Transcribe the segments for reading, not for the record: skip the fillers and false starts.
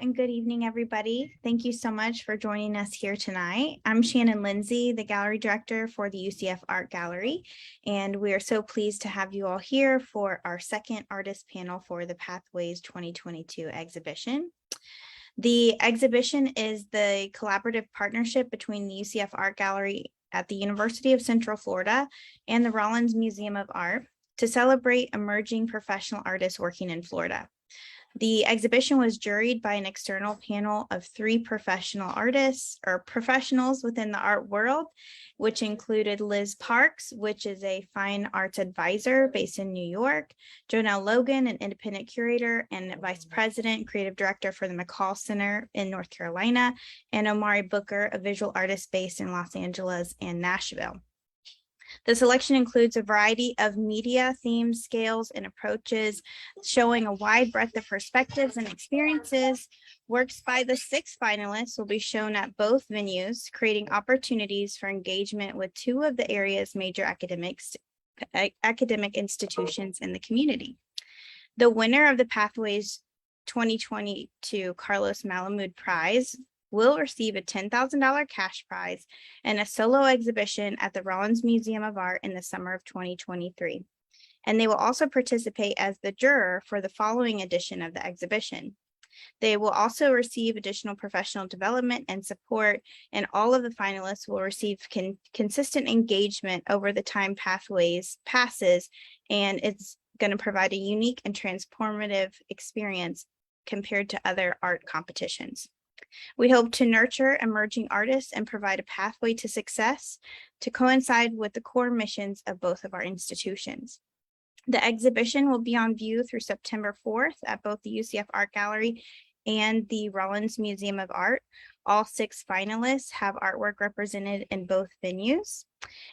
and good evening, everybody. Thank you so much for joining us here tonight. I'm Shannon Lindsey, the Gallery Director for the UCF Art Gallery, and we are so pleased to have you all here for our second artist panel for the Pathways 2022 exhibition. The exhibition is the collaborative partnership between the UCF Art Gallery at the University of Central Florida and the Rollins Museum of Art to celebrate emerging professional artists working in Florida. The exhibition was juried by an external panel of 3 professional artists or professionals within the art world, which included Liz Parks, which is a fine arts advisor based in New York, Jonelle Logan, an independent curator and vice president, creative director for the McCall Center in North Carolina, and Omari Booker, a visual artist based in Los Angeles and Nashville. The selection includes a variety of media, themes, scales, and approaches, showing a wide breadth of perspectives and experiences. Works by the 6 finalists will be shown at both venues, creating opportunities for engagement with 2 of the area's major academic institutions in the community. The winner of the Pathways 2022 Carlos Malamud Prize will receive a $10,000 cash prize and a solo exhibition at the Rollins Museum of Art in the summer of 2023. And they will also participate as the juror for the following edition of the exhibition. They will also receive additional professional development and support, and all of the finalists will receive consistent engagement over the time Pathways passes, and it's going to provide a unique and transformative experience compared to other art competitions. We hope to nurture emerging artists and provide a pathway to success to coincide with the core missions of both of our institutions. The exhibition will be on view through September 4th at both the UCF Art Gallery and the Rollins Museum of Art. All 6 finalists have artwork represented in both venues.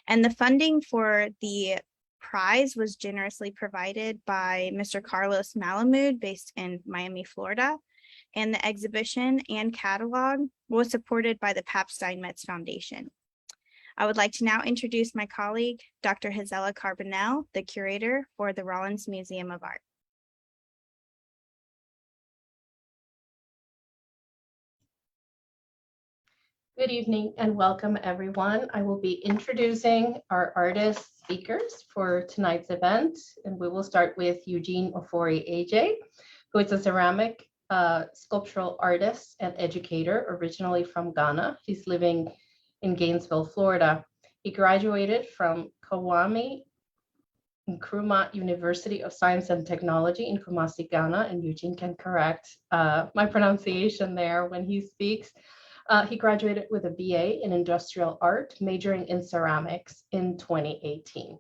And the funding for the prize was generously provided by Mr. Carlos Malamud, based in Miami, Florida. And the exhibition and catalog was supported by the Pap Steinmetz Foundation. I would like to now introduce my colleague, Dr. Gisela Carbonell, the curator for the Rollins Museum of Art. Good evening and welcome, everyone. I will be introducing our artist speakers for tonight's event, and we will start with Eugene Ofori Agyei, who is a ceramic sculptural artist and educator, originally from Ghana. He's living in Gainesville, Florida. He graduated from Kwame Nkrumah University of Science and Technology in Kumasi, Ghana, and Eugene can correct my pronunciation there when he speaks. He graduated with a BA in Industrial Art, majoring in ceramics in 2018.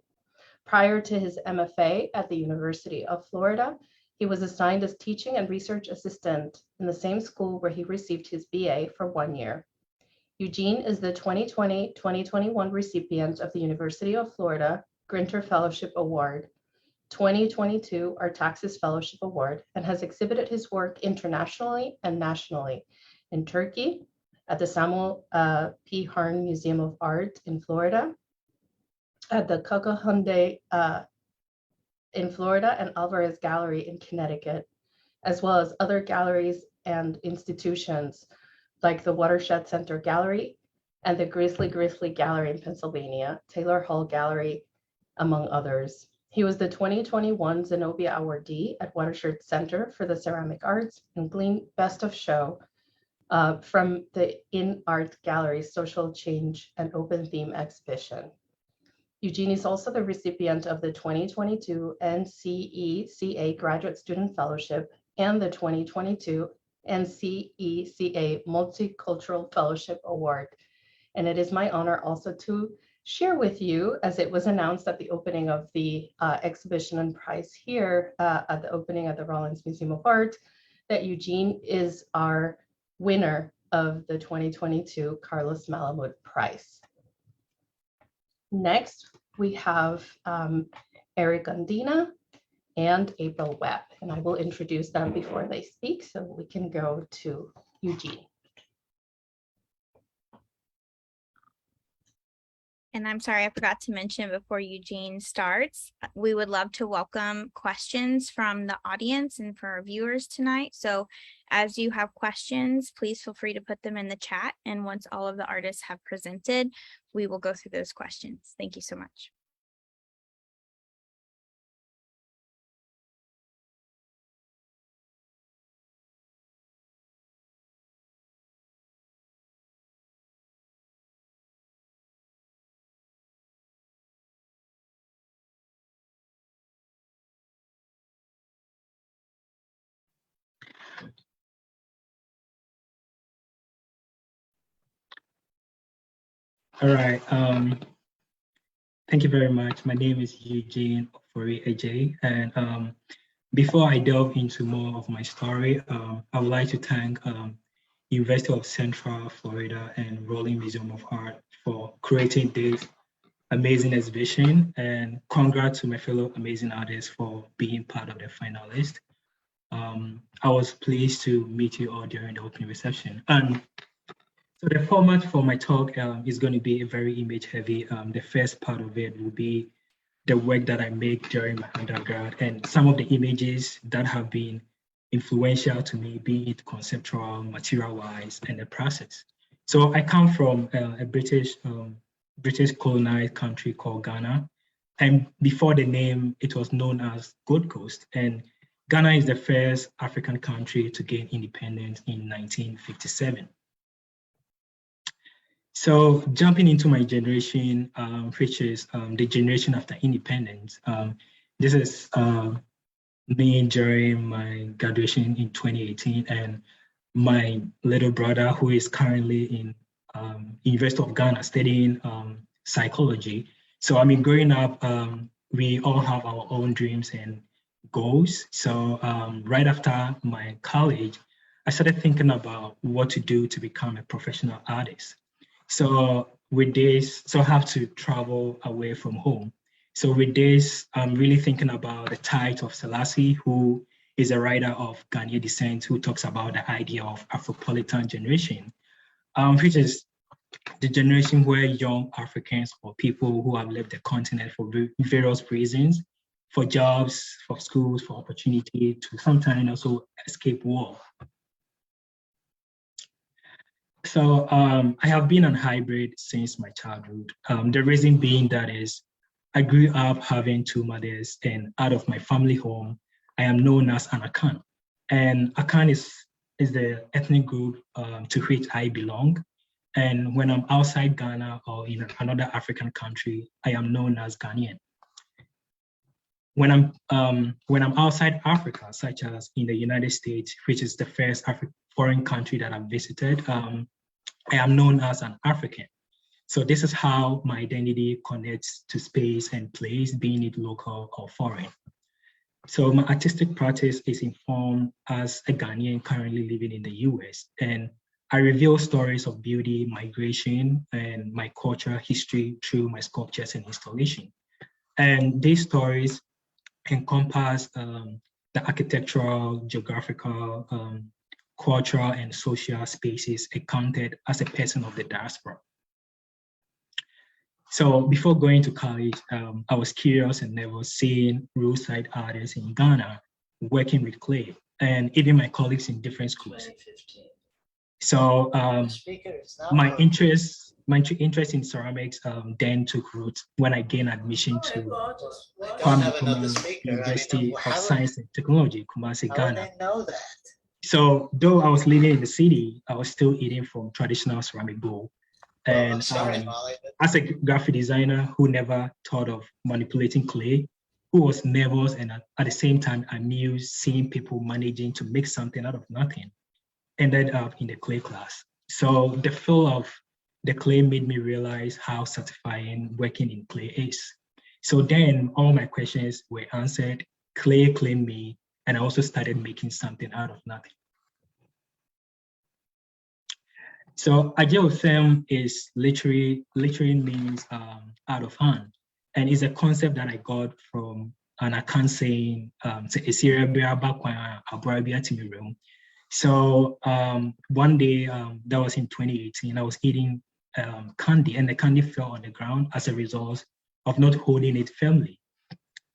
Prior to his MFA at the University of Florida, he was assigned as teaching and research assistant in the same school where he received his BA for 1 year. Eugene is the 2020-2021 recipient of the University of Florida Grinter Fellowship Award, 2022 Artaxis Fellowship Award, and has exhibited his work internationally and nationally in Turkey, at the Samuel P. Harn Museum of Art in Florida, at the Kakahunde in Florida, and Alvarez Gallery in Connecticut, as well as other galleries and institutions like the Watershed Center Gallery and the Grizzly Gallery in Pennsylvania, Taylor Hall Gallery, among others. He was the 2021 Zenobia Awardee at Watershed Center for the Ceramic Arts and gleaned Best of Show from the In Art Gallery Social Change and Open Theme exhibition. Eugene is also the recipient of the 2022 NCECA Graduate Student Fellowship and the 2022 NCECA Multicultural Fellowship Award. And it is my honor also to share with you, as it was announced at the opening of the exhibition and prize here at the opening of the Rollins Museum of Art, that Eugene is our winner of the 2022 Carlos Malamud Prize. Next, we have Eric Ondina and April Webb, and I will introduce them before they speak so we can go to Eugene. And I'm sorry, I forgot to mention before Eugene starts, we would love to welcome questions from the audience and for our viewers tonight. So as you have questions, please feel free to put them in the chat. And once all of the artists have presented, we will go through those questions. Thank you so much. All right. Thank you very much. My name is Eugene Ofori Agyei, and before I delve into more of my story, I would like to thank University of Central Florida and Rollins Museum of Art for creating this amazing exhibition, and congrats to my fellow amazing artists for being part of the finalists. I was pleased to meet you all during the opening reception. And so the format for my talk is going to be very image heavy. The first part of it will be the work that I make during my undergrad and some of the images that have been influential to me, be it conceptual, material-wise, and the process. So I come from a British colonized country called Ghana. And before the name, it was known as Gold Coast. And Ghana is the first African country to gain independence in 1957. So jumping into my generation, which is the generation after independence, this is me during my graduation in 2018, and my little brother who is currently in University of Ghana studying psychology. So I mean, growing up, we all have our own dreams and goals. So right after my college, I started thinking about what to do to become a professional artist. So with this, so I have to travel away from home. So with this, I'm really thinking about the Tite of Selassie, who is a writer of Ghanaian descent, who talks about the idea of Afropolitan Generation, which is the generation where young Africans or people who have left the continent for various reasons, for jobs, for schools, for opportunity, to sometimes also escape war. So I have been on hybrid since my childhood. The reason being that is I grew up having two mothers, and out of my family home, I am known as an Akan. And Akan is the ethnic group to which I belong. And when I'm outside Ghana or in another African country, I am known as Ghanaian. When I'm outside Africa, such as in the United States, which is the first foreign country that I've visited, I am known as an African. So this is how my identity connects to space and place, being it local or foreign. So my artistic practice is informed as a Ghanaian currently living in the US, and I reveal stories of beauty, migration, and my cultural history through my sculptures and installation. And these stories encompass the architectural, geographical, cultural, and social spaces accounted as a person of the diaspora. So before going to college, I was curious and never seeing roadside artists in Ghana working with clay, and even my colleagues in different schools. So my interest in ceramics then took root when I gained admission to University of Science and Technology, Kumasi, Ghana. So though I was living in the city, I was still eating from traditional ceramic bowl. And as a graphic designer who never thought of manipulating clay, who was nervous and at the same time amused seeing people managing to make something out of nothing, ended up in the clay class. So the feel of the clay made me realize how satisfying working in clay is. So then all my questions were answered, clay claimed me, and I also started making something out of nothing. So Agyei is literally means out of hand, and is a concept that I got from an Akan saying, so one day, that was in 2018, I was eating candy, and the candy fell on the ground as a result of not holding it firmly.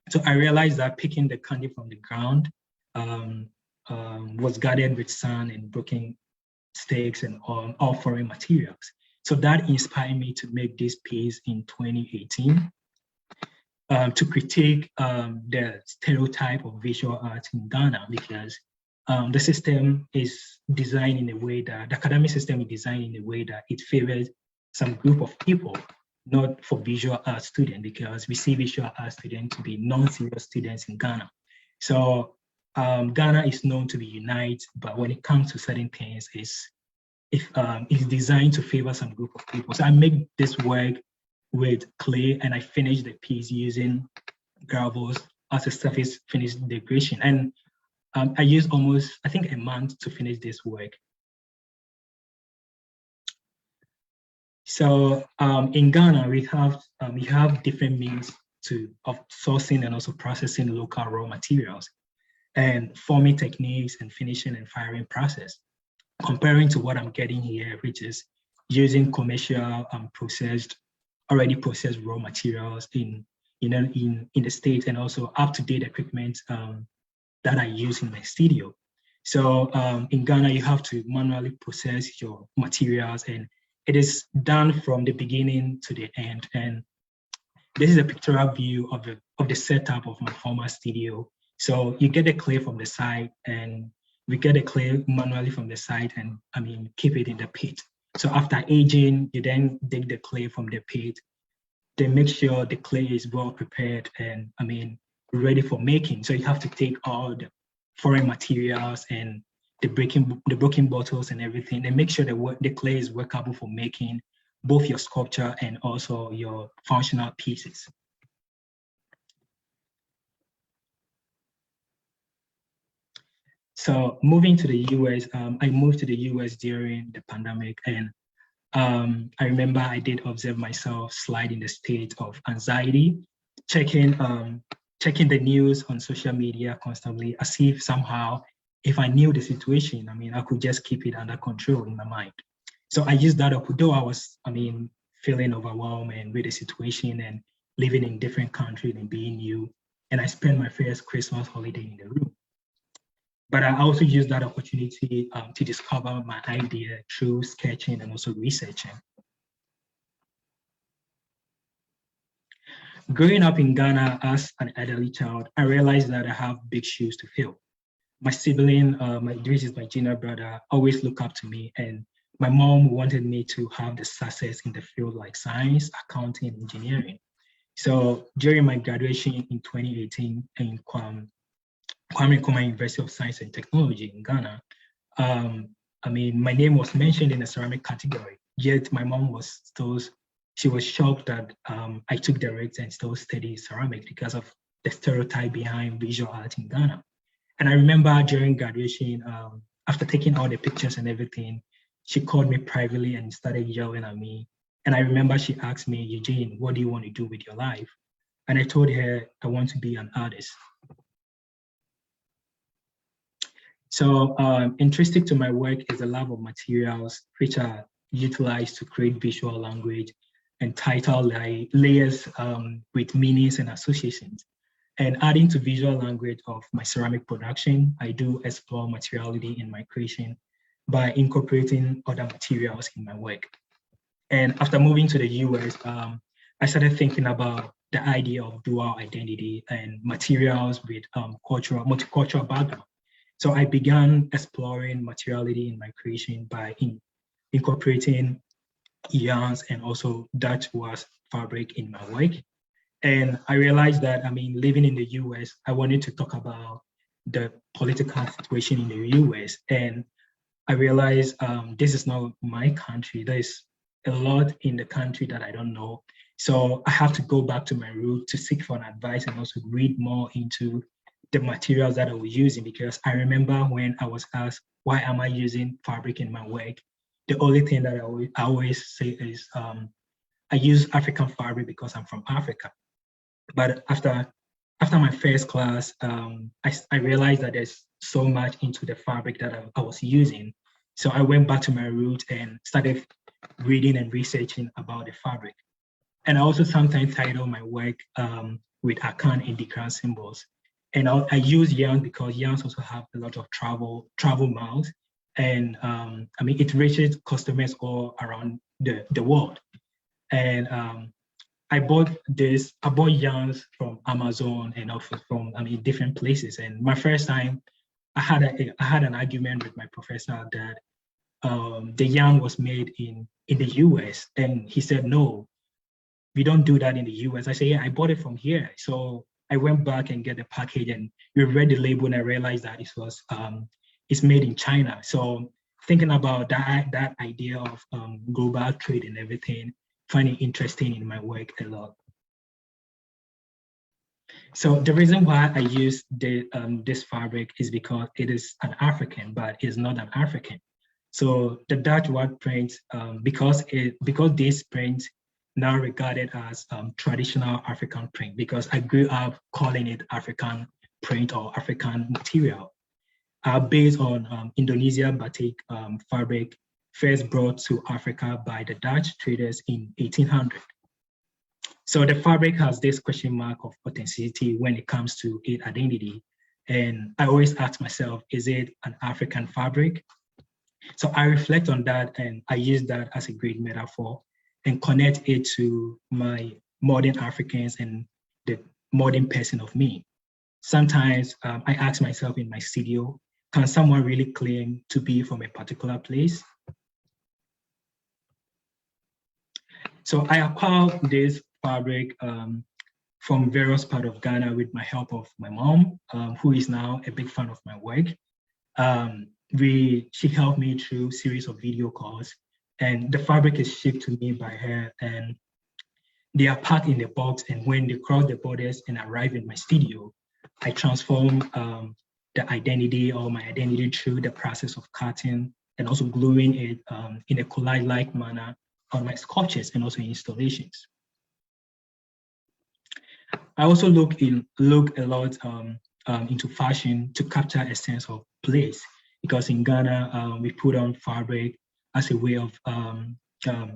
So I realized that picking the candy from the ground was guarded with sand and broken sticks and all foreign materials. So that inspired me to make this piece in 2018 to critique the stereotype of visual arts in Ghana, because the system is designed in a way that, the academic system is designed in a way that it favors some group of people, not for visual arts students, because we see visual arts students to be non-serious students in Ghana. So Ghana is known to be united, but when it comes to certain things, it's designed to favor some group of people. So I make this work with clay, and I finished the piece using gravels as a surface finish decoration. And I used almost, I think, a month to finish this work. So in Ghana, we have different means of sourcing and also processing local raw materials, and forming techniques and finishing and firing process. Comparing to what I'm getting here, which is using commercial already processed raw materials in the States, and also up-to-date equipment that I use in my studio. So in Ghana, you have to manually process your materials, and it is done from the beginning to the end. And this is a pictorial view of the setup of my former studio. So you get the clay from the side, and we get the clay manually from the side, and keep it in the pit. So after aging, you then dig the clay from the pit. They make sure the clay is well prepared and ready for making. So you have to take all the foreign materials and the broken bottles and everything, and make sure that the clay is workable for making both your sculpture and also your functional pieces. So moving to the US, I moved to the US during the pandemic, and I remember I did observe myself slide in the state of anxiety, checking the news on social media constantly, as if somehow, if I knew the situation, I could just keep it under control in my mind. So I used that up, though I was, feeling overwhelmed and with the situation and living in different countries and being new. And I spent my first Christmas holiday in the room. But I also used that opportunity to discover my idea through sketching and also researching. Growing up in Ghana as an elderly child, I realized that I have big shoes to fill. My sibling, this is my junior brother, always look up to me, and my mom wanted me to have the success in the field like science, accounting, engineering. So during my graduation in 2018 in Kwame Nkrumah University of Science and Technology in Ghana, my name was mentioned in the ceramic category, yet my mom she was shocked that I took direct and still studied ceramics because of the stereotype behind visual art in Ghana. And I remember during graduation, after taking all the pictures and everything, she called me privately and started yelling at me. And I remember she asked me, Eugene, what do you want to do with your life? And I told her, I want to be an artist. So intrinsic to my work is a love of materials, which are utilized to create visual language and title layers with meanings and associations. And adding to visual language of my ceramic production, I do explore materiality in my creation by incorporating other materials in my work. And after moving to the US, I started thinking about the idea of dual identity and materials with multicultural background. So I began exploring materiality in my creation by incorporating yarns and also Dutch was fabric in my work. And I realized that, living in the US, I wanted to talk about the political situation in the US. And I realized this is not my country. There's a lot in the country that I don't know. So I have to go back to my root to seek for an advice and also read more into the materials that I was using, because I remember when I was asked, why am I using fabric in my work? The only thing that I always say is, I use African fabric because I'm from Africa. But after my first class, I realized that there's so much into the fabric that I was using. So I went back to my roots and started reading and researching about the fabric. And I also sometimes title my work with Akan and Dikran symbols. And I use yarn because yarns also have a lot of travel miles. And I mean, it reaches customers all around the world. And I bought yarns from Amazon and also from different places. And my first time, I had an argument with my professor that the yarn was made in the US, and he said, no, we don't do that in the US. I said, yeah, I bought it from here. So I went back and get the package, and we read the label, and I realized that it's made in China. So thinking about that idea of global trade and everything, finding interesting in my work a lot. So the reason why I use this fabric is because it is an African, but it's not an African. So the Dutch work print, because this print now regarded as traditional African print, because I grew up calling it African print or African material, based on Indonesia batik fabric first brought to Africa by the Dutch traders in 1800. So the fabric has this question mark of authenticity when it comes to its identity. And I always ask myself, is it an African fabric? So I reflect on that, and I use that as a great metaphor and connect it to my modern Africans and the modern person of me. Sometimes I ask myself in my studio, can someone really claim to be from a particular place? So I acquired this fabric from various parts of Ghana with my help of my mom, who is now a big fan of my work. She helped me through a series of video calls, and the fabric is shipped to me by her, and they are packed in the box. And when they cross the borders and arrive in my studio, I transform the identity or my identity through the process of cutting and also gluing it in a collage-like manner on my sculptures and also installations. I also look a lot into fashion to capture a sense of place, because in Ghana, we put on fabric as a way of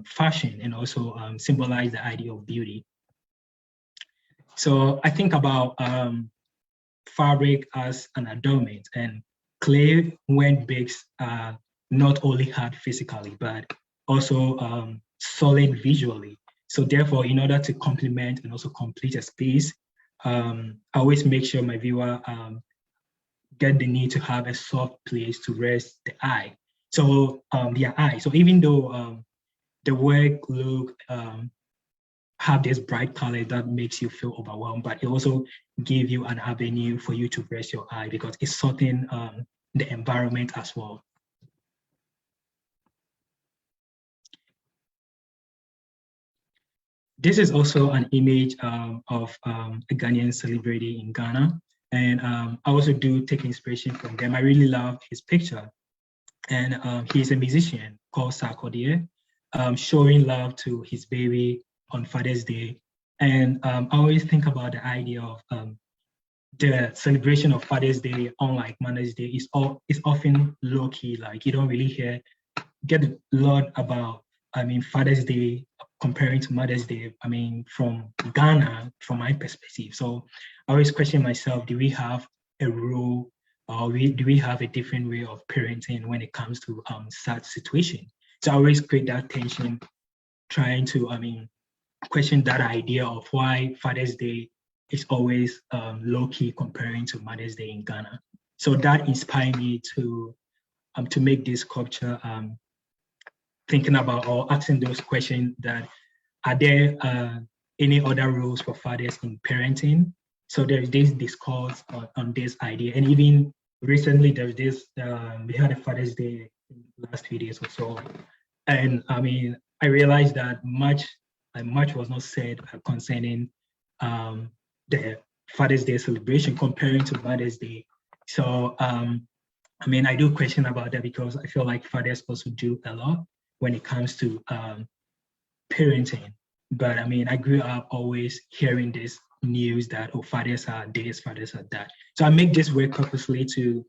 fashion and also symbolize the idea of beauty. So I think about fabric as an adornment, and clay, when baked, not only hard physically, but also solid visually. So therefore, in order to complement and also complete a space, I always make sure my viewer get the need to have a soft place to rest the eye. So their eye. So even though the work look have this bright color that makes you feel overwhelmed, but it also give you an avenue for you to rest your eye, because it's sorting the environment as well. This is also an image of a Ghanaian celebrity in Ghana. And I also do take inspiration from them. I really love his picture. And he's a musician called Sarkodie, showing love to his baby on Father's Day. And I always think about the idea of the celebration of Father's Day, unlike Mother's Day, is often low-key. Like, you don't really get a lot about, Father's Day comparing to Mother's Day, from Ghana, from my perspective. So I always question myself, do we have a rule, or do we have a different way of parenting when it comes to such situation? So I always create that tension, trying to, question that idea of why Father's Day is always low-key comparing to Mother's Day in Ghana. So that inspired me to make this sculpture, thinking about or asking those questions that, are there any other rules for fathers in parenting? So there's this discourse on this idea. And even recently, there's this, we had a Father's Day last few days or so. And I realized that much was not said concerning the Father's Day celebration comparing to Mother's Day. So, I do question about that, because I feel like fathers also do a lot when it comes to parenting. But I grew up always hearing this news that, oh, fathers are this, fathers are that. So I make this work purposely to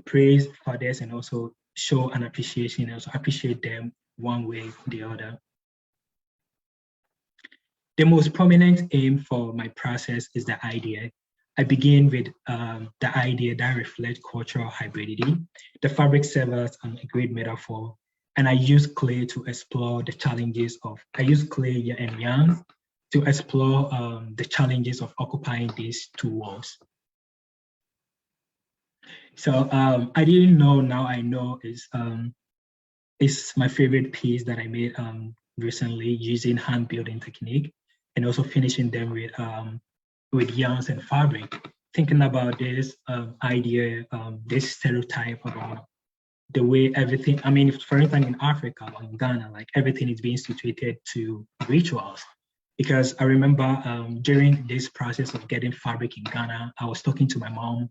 praise fathers and also show an appreciation, and also appreciate them one way or the other. The most prominent aim for my process is the idea. I begin with the idea that reflects cultural hybridity. The fabric serves as a great metaphor, and I use clay to explore the challenges of, I use clay and yarn to explore the challenges of occupying these two worlds. So I didn't know, now I know is my favorite piece that I made recently using hand building technique, and also finishing them with yarns and fabric. Thinking about this idea, this stereotype about the way everything, I mean, for instance, in Africa or in Ghana, like everything is being situated to rituals. Because I remember during this process of getting fabric in Ghana, I was talking to my mom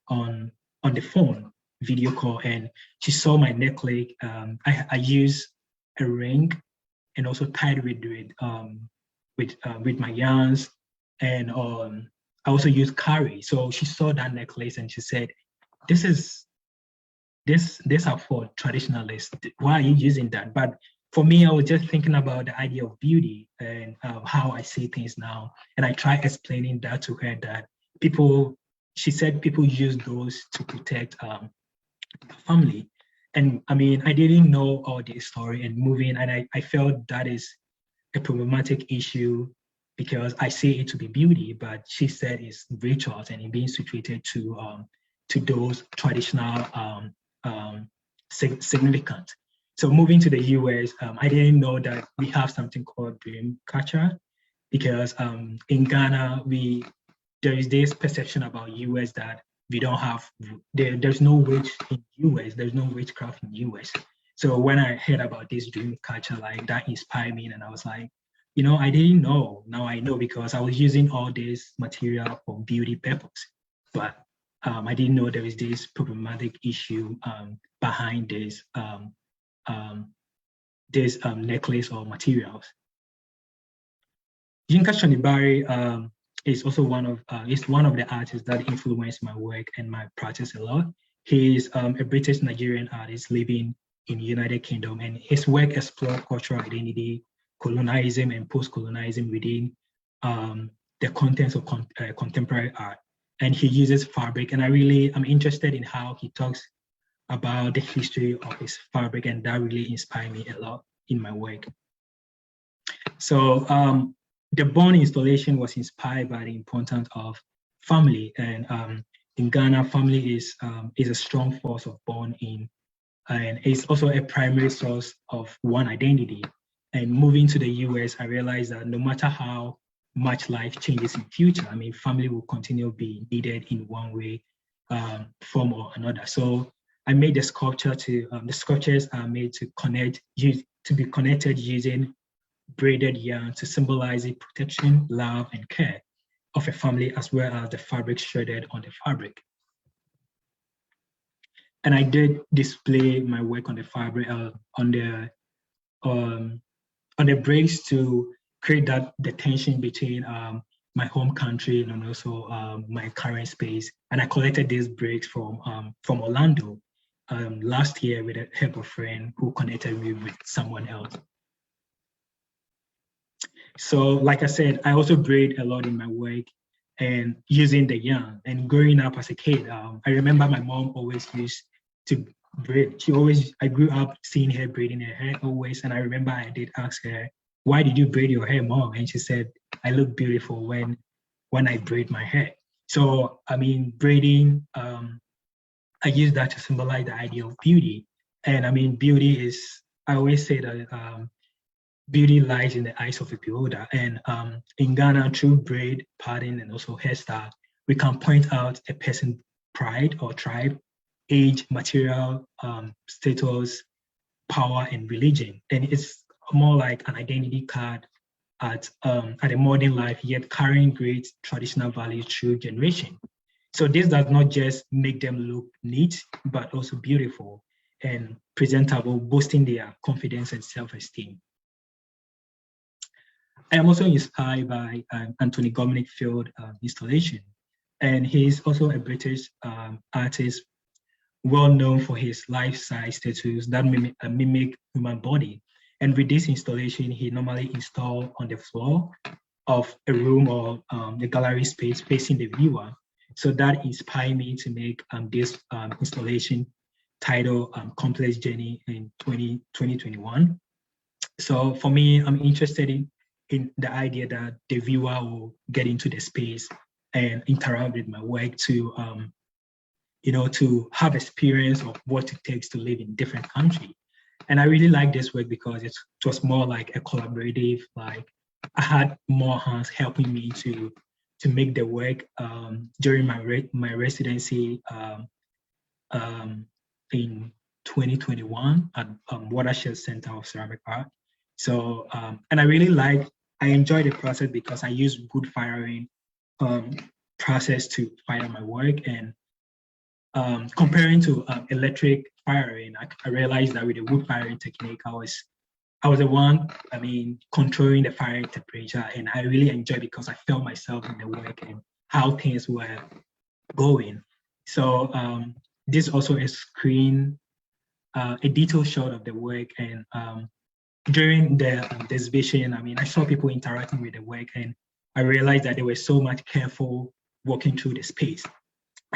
on the phone, video call, and she saw my necklace. I used a ring and also tied with my yarns, and I also used curry. So she saw that necklace and she said, "These are for traditionalists. Why are you using that?" But for me, I was just thinking about the idea of beauty and how I see things now. And I tried explaining that to her, that she said people use those to protect the family. And I mean, I didn't know all this story and moving, and I felt that is a problematic issue because I see it to be beauty, but she said it's rituals and it being situated to those traditional significant. So moving to the US, I didn't know that we have something called dream catcher, because in Ghana, there is this perception about US that we don't have, there's no witch in US, there's no witchcraft in US. So when I heard about this dream catcher, like that inspired me, and I was like, I didn't know. Now I know, because I was using all this material for beauty purpose, but I didn't know there is this problematic issue behind this necklace or materials. Yinka Shonibari is also one of the artists that influenced my work and my practice a lot. He is a British Nigerian artist living in the United Kingdom, and his work explores cultural identity, colonialism, and post-colonialism within the contents of contemporary art. And he uses fabric, and I'm interested in how he talks about the history of his fabric, and that really inspired me a lot in my work. So the Boone installation was inspired by the importance of family, and in Ghana, family is a strong force of Boone and it's also a primary source of one identity. And moving to the US, I realized that no matter how much life changes in future, I mean, family will continue to be needed in one way, form or another. So I made the sculpture the sculptures are made to be connected using braided yarn to symbolize the protection, love, and care of a family, as well as the fabric shredded on the fabric. And I did display my work on the fabric, on the braids, to create the tension between my home country and also my current space. And I collected these braids from Orlando last year with a help of friend who connected me with someone else. So like I said, I also braid a lot in my work and using the yarn. And growing up as a kid, I remember my mom always used to braid. I grew up seeing her braiding her hair always. And I remember I did ask her, "Why did you braid your hair, Mom?" And she said, "I look beautiful when I braid my hair." So, I mean, braiding, I use that to symbolize the idea of beauty. And I mean, beauty is, I always say that beauty lies in the eyes of a beholder. And in Ghana, through braid, pattern, and also hairstyle, we can point out a person's pride or tribe, age, material, status, power, and religion. And it's more like an identity card at a modern life, yet carrying great traditional values through generation. So this does not just make them look neat, but also beautiful and presentable, boosting their confidence and self-esteem. I am also inspired by Anthony Gominic Field installation. And he's also a British artist, well known for his life-size tattoos that mimic human body. And with this installation, he normally installed on the floor of a room or a gallery space facing the viewer. So that inspired me to make this installation titled Complex Journey in 2021. So for me, I'm interested in the idea that the viewer will get into the space and interact with my work to, to have experience of what it takes to live in different countries. And I really like this work because it was more like a collaborative, like I had more hands helping me to make the work during my residency in 2021 at Watershed Center of Ceramic Art. So, and I enjoy the process because I use wood firing process to fire my work, and comparing to electric firing, I realized that with the wood firing technique, I was the one, controlling the firing temperature, and I really enjoyed because I felt myself in the work and how things were going. So this also a screen, a detailed shot of the work, and during the exhibition, I saw people interacting with the work, and I realized that they were so much careful walking through the space.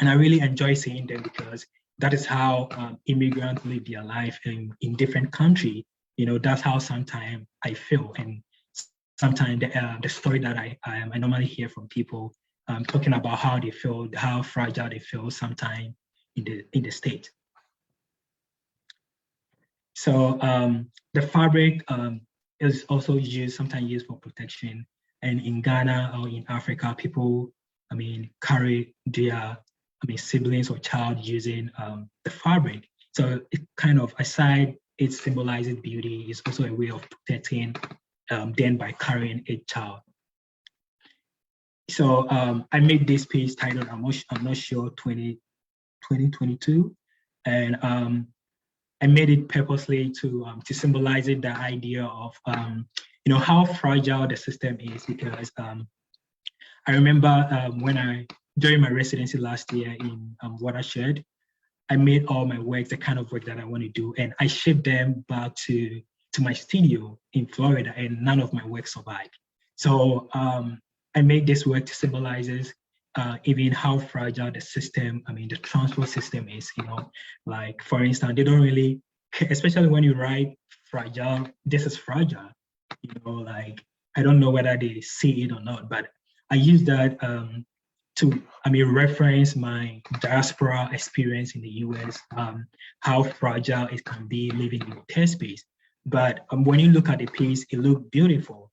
And I really enjoy seeing them because that is how immigrants live their life in different countries. That's how sometimes I feel. And sometimes the story that I normally hear from people talking about how they feel, how fragile they feel sometimes in the state. So the fabric is also sometimes used for protection. And in Ghana or in Africa, people, carry their siblings or child using the fabric. So it kind of, aside it symbolizes beauty, it's also a way of protecting them by carrying a child. So I made this piece titled I'm Not Sure 2022, and I made it purposely to symbolize it, the idea of how fragile the system is, because I remember during my residency last year in Watershed, I made all my works, the kind of work that I want to do, and I shipped them back to my studio in Florida, and none of my work survived. So I made this work to symbolize even how fragile the system, the transport system is, like, for instance, they don't really, especially when you write fragile, this is fragile, like, I don't know whether they see it or not, but I use that to reference my diaspora experience in the US, how fragile it can be living in a test space. But when you look at the piece, it looks beautiful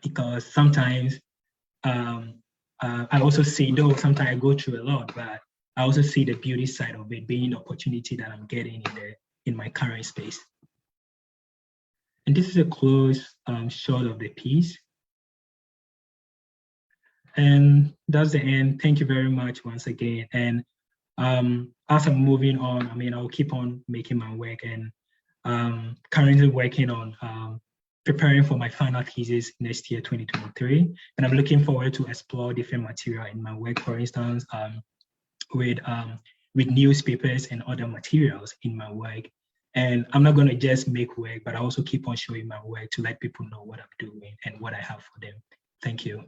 because sometimes I also see, though sometimes I go through a lot, but I also see the beauty side of it being the opportunity that I'm getting in my current space. And this is a close shot of the piece. And that's the end. Thank you very much once again. And as I'm moving on, I'll keep on making my work, and currently working on preparing for my final thesis next year, 2023. And I'm looking forward to explore different material in my work, for instance, with newspapers and other materials in my work. And I'm not gonna just make work, but I also keep on showing my work to let people know what I'm doing and what I have for them. Thank you.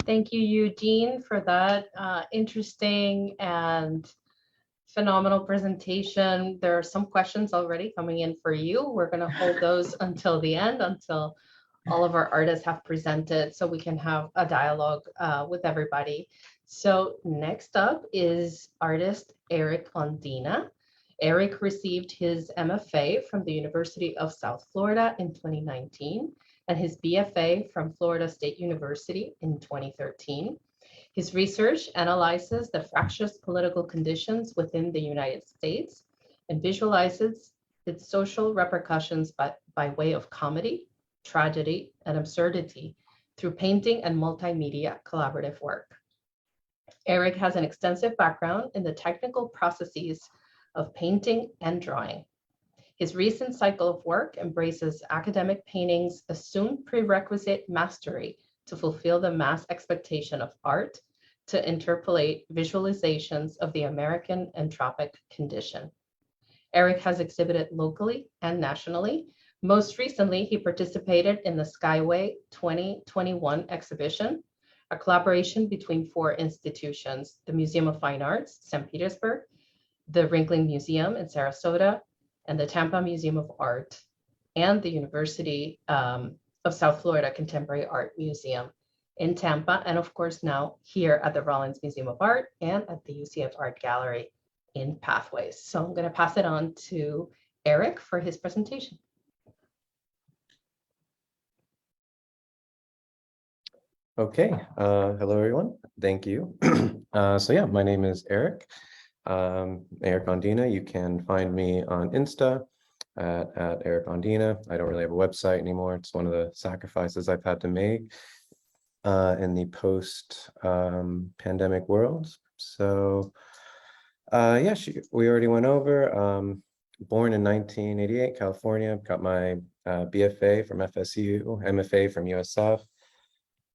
Thank you, Eugene, for that interesting and phenomenal presentation. There are some questions already coming in for you. We're going to hold those until the end, until all of our artists have presented, so we can have a dialogue with everybody. So next up is artist Eric Ondina. Eric received his MFA from the University of South Florida in 2019 and his BFA from Florida State University in 2013. His research analyzes the fractious political conditions within the United States and visualizes its social repercussions by way of comedy, tragedy, and absurdity through painting and multimedia collaborative work. Eric has an extensive background in the technical processes of painting and drawing. His recent cycle of work embraces academic painting's assumed prerequisite mastery to fulfill the mass expectation of art, to interpolate visualizations of the American entropic condition. Eric has exhibited locally and nationally. Most recently, he participated in the Skyway 2021 exhibition, a collaboration between 4 institutions: the Museum of Fine Arts, St. Petersburg, the Ringling Museum in Sarasota, and the Tampa Museum of Art, and the University of South Florida Contemporary Art Museum in Tampa, and of course now here at the Rollins Museum of Art and at the UCF Art Gallery in Pathways. So I'm going to pass it on to Eric for his presentation. Okay, hello everyone. Thank you. So yeah, my name is Eric. Eric Ondina. You can find me on Insta at Eric Ondina. I don't really have a website anymore. It's one of the sacrifices I've had to make in the post-pandemic world. So yeah, we already went over. Born in 1988, California. Got my BFA from FSU, MFA from USF.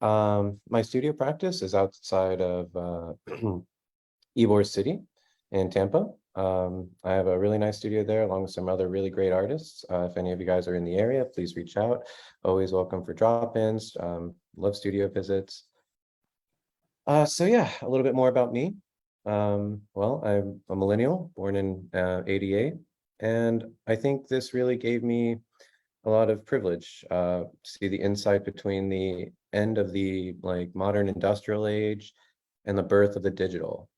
My studio practice is outside of Ybor City in Tampa. I have a really nice studio there along with some other really great artists. If any of you guys are in the area, please reach out. Always welcome for drop-ins. Love studio visits. So yeah, a little bit more about me. Well, I'm a millennial, born in 88, and I think this really gave me a lot of privilege. See the insight between the end of the modern industrial age and the birth of the digital.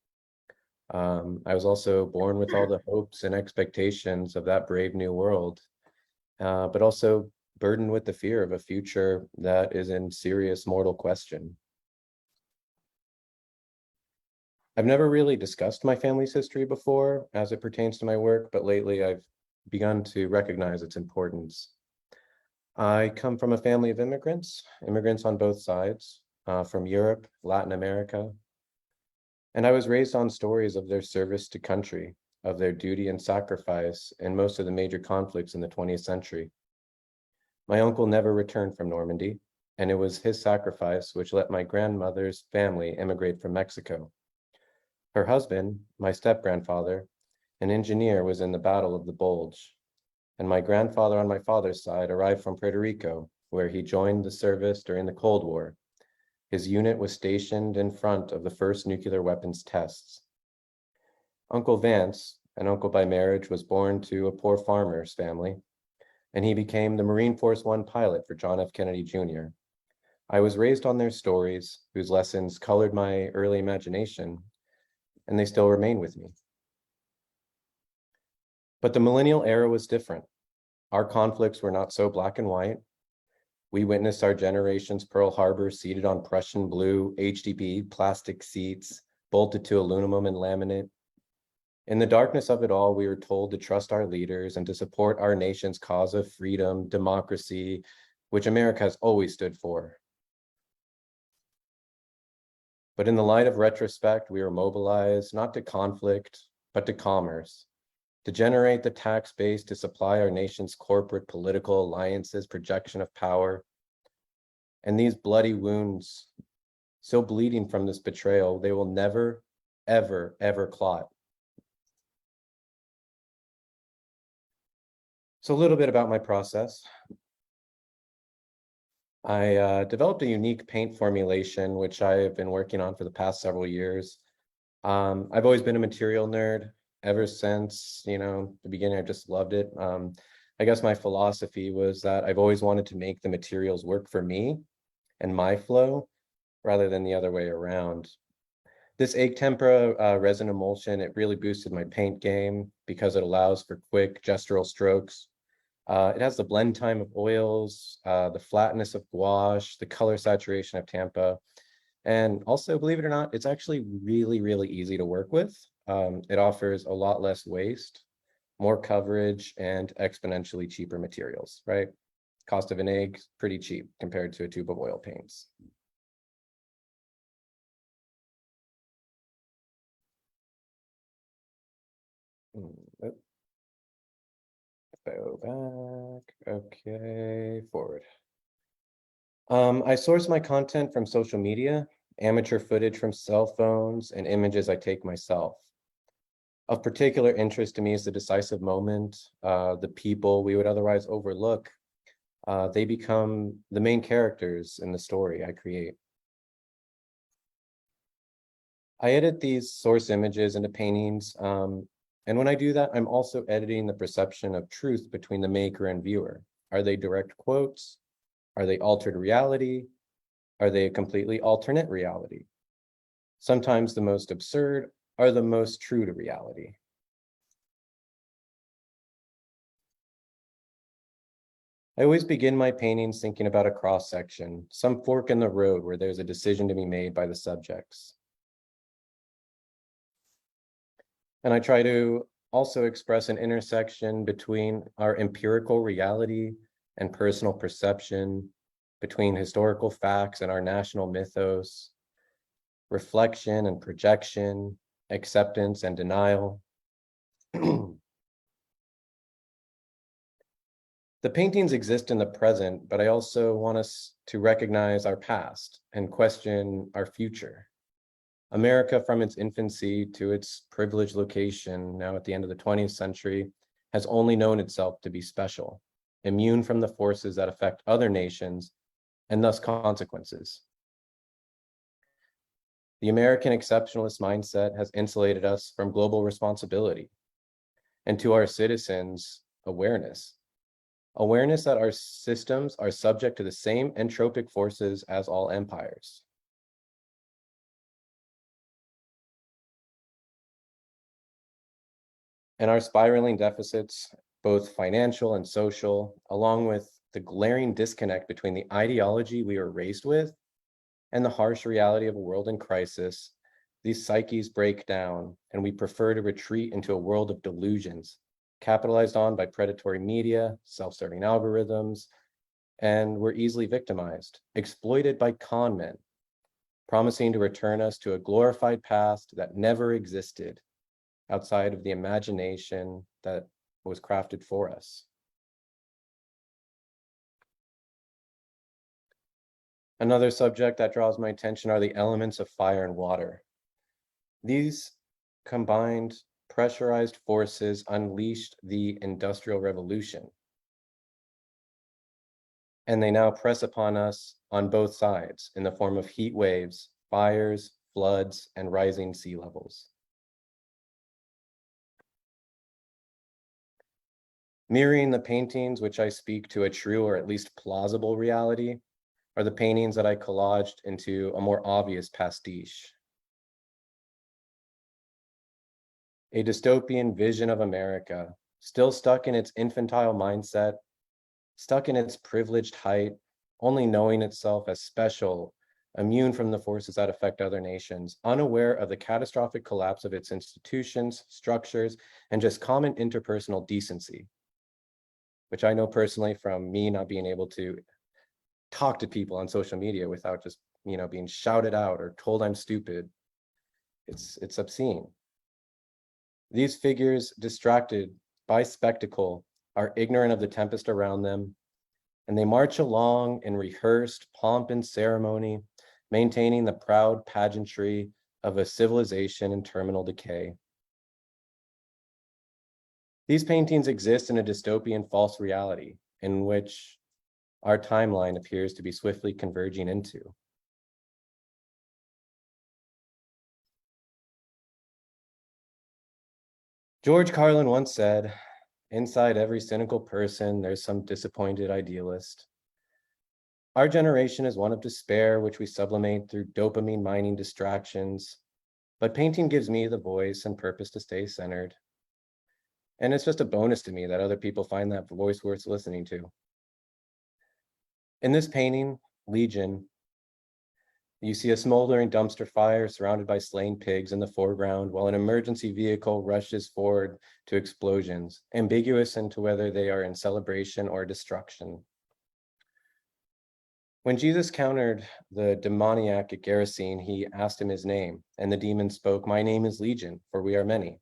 I was also born with all the hopes and expectations of that brave new world, but also burdened with the fear of a future that is in serious mortal question. I've never really discussed my family's history before as it pertains to my work, but lately I've begun to recognize its importance. I come from a family of immigrants on both sides, from Europe, Latin America. And I was raised on stories of their service to country, of their duty and sacrifice in most of the major conflicts in the 20th century. My uncle never returned from Normandy, and it was his sacrifice which let my grandmother's family immigrate from Mexico. Her husband, my step-grandfather, an engineer, was in the Battle of the Bulge. And my grandfather on my father's side arrived from Puerto Rico, where he joined the service during the Cold War. His unit was stationed in front of the first nuclear weapons tests. Uncle Vance, an uncle by marriage, was born to a poor farmer's family, and he became the Marine Force One pilot for John F. Kennedy Jr. I was raised on their stories, whose lessons colored my early imagination, and they still remain with me. But the millennial era was different. Our conflicts were not so black and white. We witnessed our generation's Pearl Harbor seated on Prussian blue HDP plastic seats, bolted to aluminum and laminate. In the darkness of it all, we were told to trust our leaders and to support our nation's cause of freedom, democracy, which America has always stood for. But in the light of retrospect, we were mobilized not to conflict, but to commerce, to generate the tax base to supply our nation's corporate political alliances projection of power. And these bloody wounds, still bleeding from this betrayal, they will never, ever, ever clot. So a little bit about my process. I developed a unique paint formulation, which I have been working on for the past several years. I've always been a material nerd ever since, the beginning. I just loved it. I guess my philosophy was that I've always wanted to make the materials work for me and my flow rather than the other way around. This egg tempera resin emulsion, it really boosted my paint game because it allows for quick gestural strokes. It has the blend time of oils, the flatness of gouache, the color saturation of Tampa. And also, believe it or not, it's actually really, really easy to work with. It offers a lot less waste, more coverage, and exponentially cheaper materials, right? Cost of an egg, pretty cheap compared to a tube of oil paints. Go back, okay, forward. I source my content from social media. amateur footage from cell phones, and images I take myself. Of particular interest to me is the decisive moment. The people we would otherwise overlook, they become the main characters in the story I create. I edit these source images into paintings, and when I do that, I'm also editing the perception of truth between the maker and viewer. Are they direct quotes? Are they altered reality? Are they a completely alternate reality? Sometimes the most absurd are the most true to reality. I always begin my paintings thinking about a cross section, some fork in the road where there's a decision to be made by the subjects. And I try to also express an intersection between our empirical reality and personal perception, between historical facts and our national mythos, reflection and projection, acceptance and denial. The paintings exist in the present, but I also want us to recognize our past and question our future. America, from its infancy to its privileged location, now at the end of the 20th century, has only known itself to be special, immune from the forces that affect other nations and thus consequences. The American exceptionalist mindset has insulated us from global responsibility, and to our citizens, awareness that our systems are subject to the same entropic forces as all empires. And our spiraling deficits, both financial and social, along with the glaring disconnect between the ideology we were raised with and the harsh reality of a world in crisis, these psyches break down, and we prefer to retreat into a world of delusions, capitalized on by predatory media, self-serving algorithms, and we're easily victimized, exploited by con men, promising to return us to a glorified past that never existed outside of the imagination that was crafted for us. Another subject that draws my attention are the elements of fire and water. These combined pressurized forces unleashed the Industrial Revolution, and they now press upon us on both sides in the form of heat waves, fires, floods, and rising sea levels. Mirroring the paintings which I speak to a true or at least plausible reality are the paintings that I collaged into a more obvious pastiche. A dystopian vision of America, still stuck in its infantile mindset, stuck in its privileged height, only knowing itself as special, immune from the forces that affect other nations, unaware of the catastrophic collapse of its institutions, structures, and just common interpersonal decency, which I know personally from me not being able to talk to people on social media without just, being shouted out or told I'm stupid. It's obscene. These figures, distracted by spectacle, are ignorant of the tempest around them, and they march along in rehearsed pomp and ceremony, maintaining the proud pageantry of a civilization in terminal decay. These paintings exist in a dystopian false reality in which our timeline appears to be swiftly converging into. George Carlin once said, "Inside every cynical person, there's some disappointed idealist." Our generation is one of despair, which we sublimate through dopamine mining distractions, but painting gives me the voice and purpose to stay centered. And it's just a bonus to me that other people find that voice worth listening to. In this painting, Legion, you see a smoldering dumpster fire surrounded by slain pigs in the foreground, while an emergency vehicle rushes forward to explosions, ambiguous into whether they are in celebration or destruction. When Jesus countered the demoniac at Gerasene, he asked him his name, and the demon spoke, "My name is Legion, for we are many."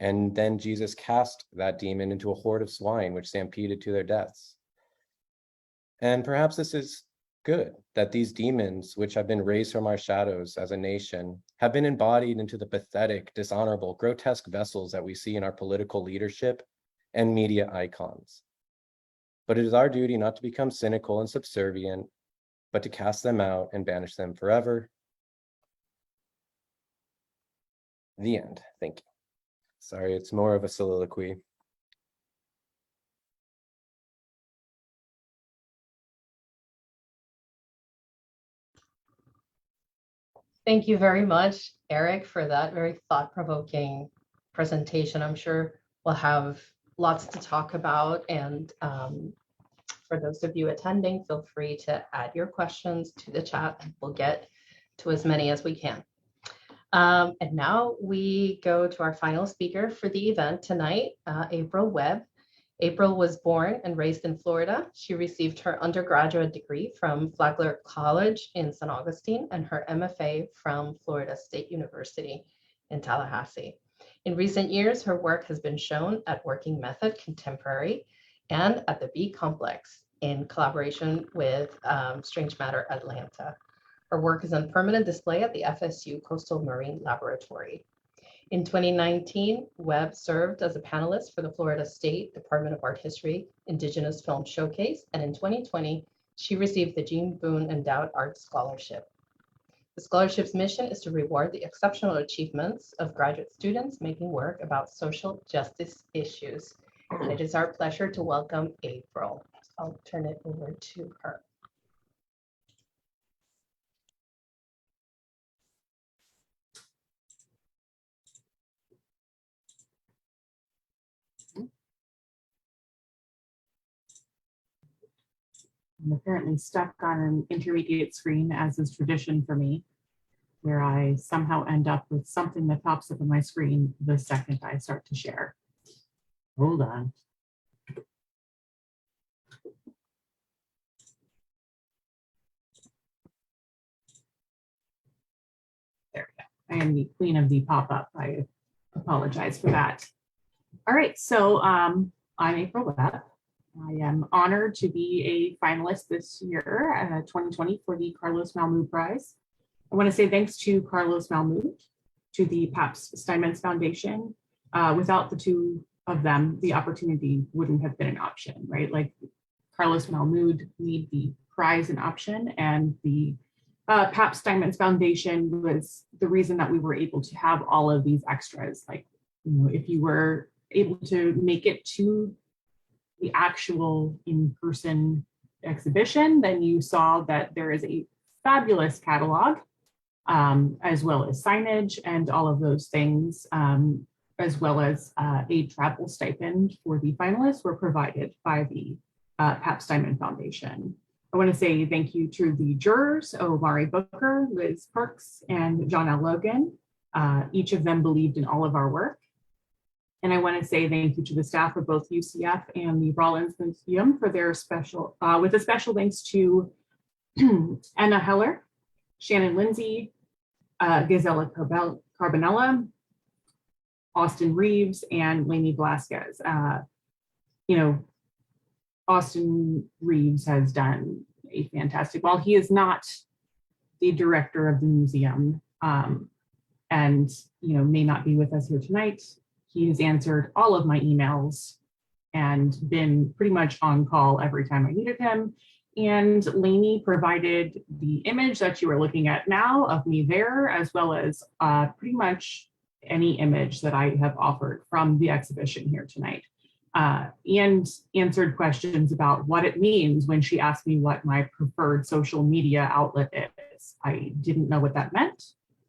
And then Jesus cast that demon into a horde of swine, which stampeded to their deaths. And perhaps this is good that these demons, which have been raised from our shadows as a nation, have been embodied into the pathetic, dishonorable, grotesque vessels that we see in our political leadership and media icons. But it is our duty not to become cynical and subservient, but to cast them out and banish them forever. The end. Thank you. Sorry, it's more of a soliloquy. Thank you very much, Eric, for that very thought-provoking presentation. I'm sure we'll have lots to talk about. And for those of you attending, feel free to add your questions to the chat and we'll get to as many as we can. And now we go to our final speaker for the event tonight, April Webb. April was born and raised in Florida. She received her undergraduate degree from Flagler College in St. Augustine and her MFA from Florida State University in Tallahassee. In recent years, her work has been shown at Working Method Contemporary and at the B Complex in collaboration with Strange Matter Atlanta. Her work is on permanent display at the FSU Coastal Marine Laboratory. In 2019, Webb served as a panelist for the Florida State Department of Art History Indigenous Film Showcase, and in 2020, she received the Gene Boone Endowed Art Scholarship. The scholarship's mission is to reward the exceptional achievements of graduate students making work about social justice issues. And it is our pleasure to welcome April. I'll turn it over to her. I'm apparently stuck on an intermediate screen, as is tradition for me, where I somehow end up with something that pops up on my screen the second I start to share. Hold on. There we go. I am the queen of the pop-up. I apologize for that. All right, so I'm April Webb. I am honored to be a finalist this year, 2020, for the Carlos Malamud Prize. I want to say thanks to Carlos Malamud, to the Pabst Steinmetz Foundation. Without the two of them, the opportunity wouldn't have been an option, right? Like Carlos Malamud made the prize an option, and the Pabst Steinmetz Foundation was the reason that we were able to have all of these extras. Like, you know, if you were able to make it to the actual in-person exhibition, then you saw that there is a fabulous catalog, as well as signage and all of those things, as well as a travel stipend for the finalists were provided by the Pabst Steinmetz Foundation. I want to say thank you to the jurors, Omari Booker, Liz Parks, and John L. Logan. Each of them believed in all of our work. And I want to say thank you to the staff of both UCF and the Rollins Museum for their special, with a special thanks to Anna Heller, Shannon Lindsey, Gisela Carbonell, Austin Reeves, and Lainey Velasquez. You know, Austin Reeves has done a fantastic, while he is not the director of the museum, and you know, may not be with us here tonight, he has answered all of my emails and been pretty much on call every time I needed him. And Lainey provided the image that you are looking at now of me there, as well as pretty much any image that I have offered from the exhibition here tonight. And answered questions about what it means when she asked me what my preferred social media outlet is. I didn't know what that meant.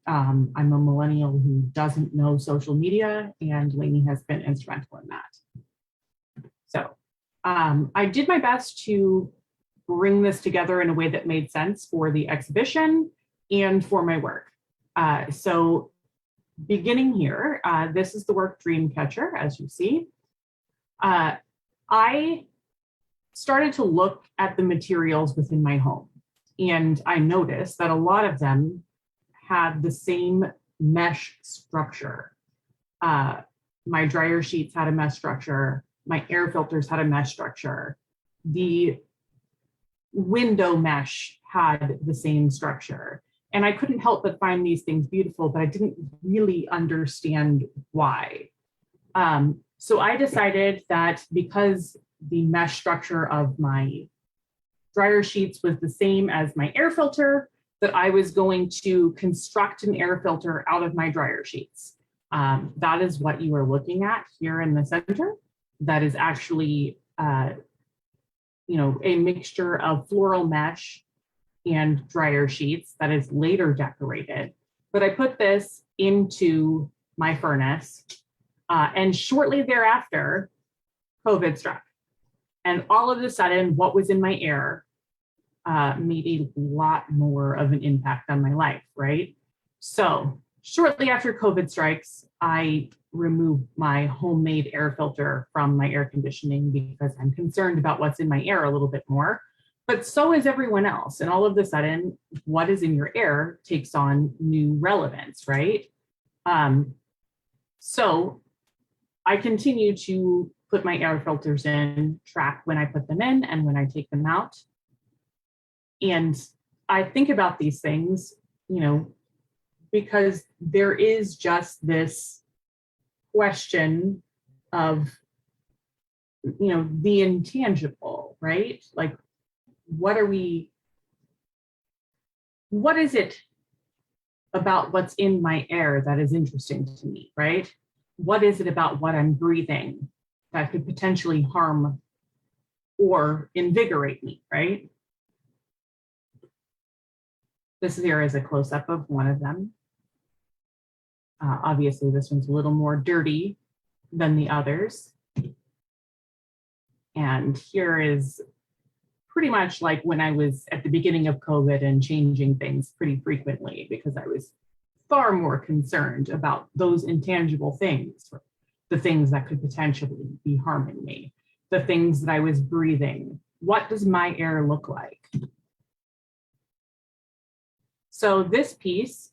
I'm a millennial who doesn't know social media, and Lainey has been instrumental in that. So I did my best to bring this together in a way that made sense for the exhibition and for my work. So beginning here, this is the work Dreamcatcher, as you see. I started to look at the materials within my home, and I noticed that a lot of them had the same mesh structure. My dryer sheets had a mesh structure. My air filters had a mesh structure. The window mesh had the same structure. And I couldn't help but find these things beautiful, but I didn't really understand why. So I decided that because the mesh structure of my dryer sheets was the same as my air filter, that I was going to construct an air filter out of my dryer sheets. That is what you are looking at here in the center. That is actually, a mixture of floral mesh and dryer sheets that is later decorated. But I put this into my furnace, and shortly thereafter, COVID struck. And all of a sudden, what was in my air made a lot more of an impact on my life, right? So shortly after COVID strikes, I removed my homemade air filter from my air conditioning because I'm concerned about what's in my air a little bit more, but so is everyone else. And all of a sudden, what is in your air takes on new relevance, right? So I continue to put my air filters in, track when I put them in and when I take them out. And I think about these things, because there is just this question of, the intangible, right? Like, what is it about what's in my air that is interesting to me, right? What is it about what I'm breathing that could potentially harm or invigorate me, right? This here is a close-up of one of them. Obviously, this one's a little more dirty than the others. And here is pretty much like when I was at the beginning of COVID and changing things pretty frequently because I was far more concerned about those intangible things, the things that could potentially be harming me, the things that I was breathing. What does my air look like? So this piece,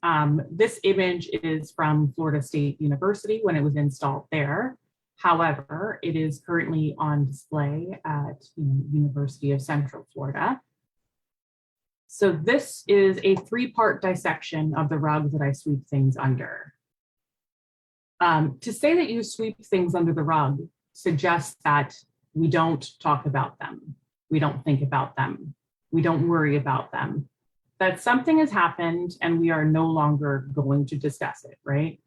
this image is from Florida State University when it was installed there. However, it is currently on display at University of Central Florida. So this is a 3-part dissection of the rug that I sweep things under. To say that you sweep things under the rug suggests that we don't talk about them. We don't think about them. We don't worry about them. That something has happened and we are no longer going to discuss it, right?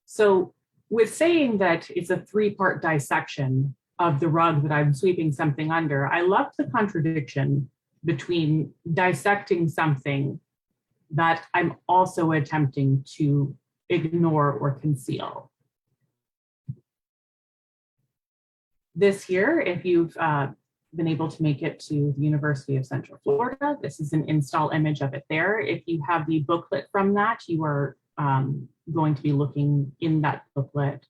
So with saying that it's a 3-part dissection of the rug that I'm sweeping something under, I love the contradiction between dissecting something that I'm also attempting to ignore or conceal. This here, if you've been able to make it to the University of Central Florida, this is an install image of it there. If you have the booklet from that, you are going to be looking in that booklet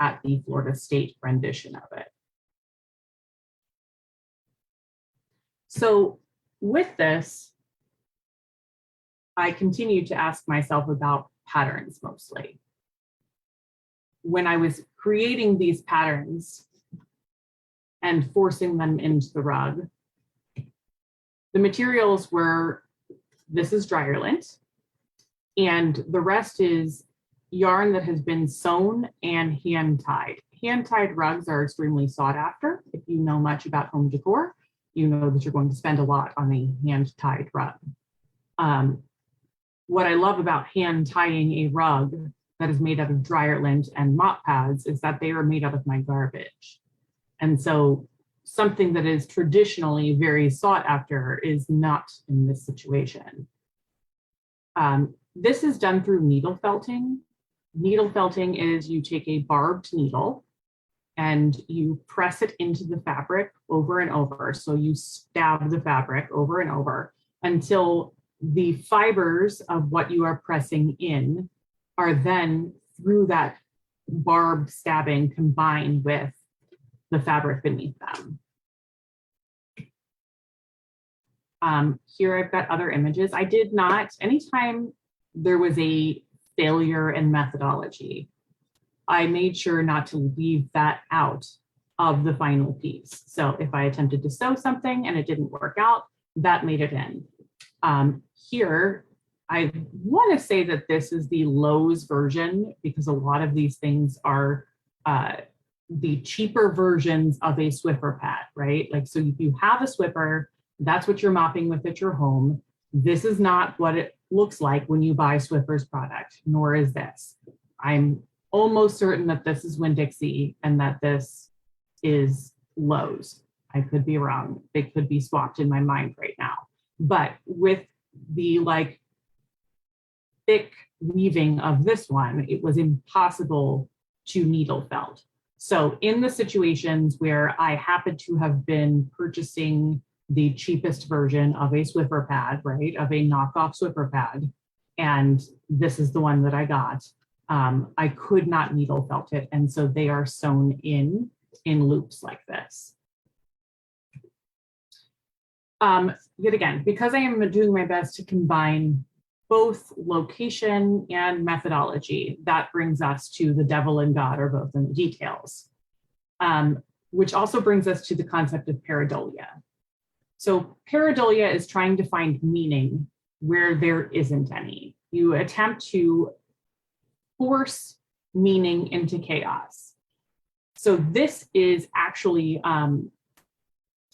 at the Florida State rendition of it. So with this, I continue to ask myself about patterns mostly. When I was creating these patterns and forcing them into the rug, the materials were, this is dryer lint, and the rest is yarn that has been sewn and hand-tied. Hand-tied rugs are extremely sought after. If you know much about home decor, you know that you're going to spend a lot on a hand-tied rug. What I love about hand-tying a rug that is made out of dryer lint and mop pads is that they are made out of my garbage. And so something that is traditionally very sought after is not in this situation. This is done through needle felting. Needle felting is you take a barbed needle and you press it into the fabric over and over. So you stab the fabric over and over until the fibers of what you are pressing in are then through that barbed stabbing combined with the fabric beneath them. Here I've got other images. I did not, anytime there was a failure in methodology, I made sure not to leave that out of the final piece. So if I attempted to sew something and it didn't work out, that made it in. Here, I want to say that this is the Lowe's version, because a lot of these things are the cheaper versions of a Swiffer pad, right? Like, so if you have a Swiffer, that's what you're mopping with at your home. This is not what it looks like when you buy Swiffer's product, nor is this. I'm almost certain that this is Winn-Dixie and that this is Lowe's. I could be wrong. They could be swapped in my mind right now. But with the like thick weaving of this one, it was impossible to needle felt. So in the situations where I happened to have been purchasing the cheapest version of a Swiffer pad, right, of a knockoff Swiffer pad, and this is the one that I got, I could not needle felt it. And so they are sewn in loops like this. Yet again, because I am doing my best to combine both location and methodology, that brings us to the devil and God are both in the details, which also brings us to the concept of pareidolia. So pareidolia is trying to find meaning where there isn't any. You attempt to force meaning into chaos. So this is actually,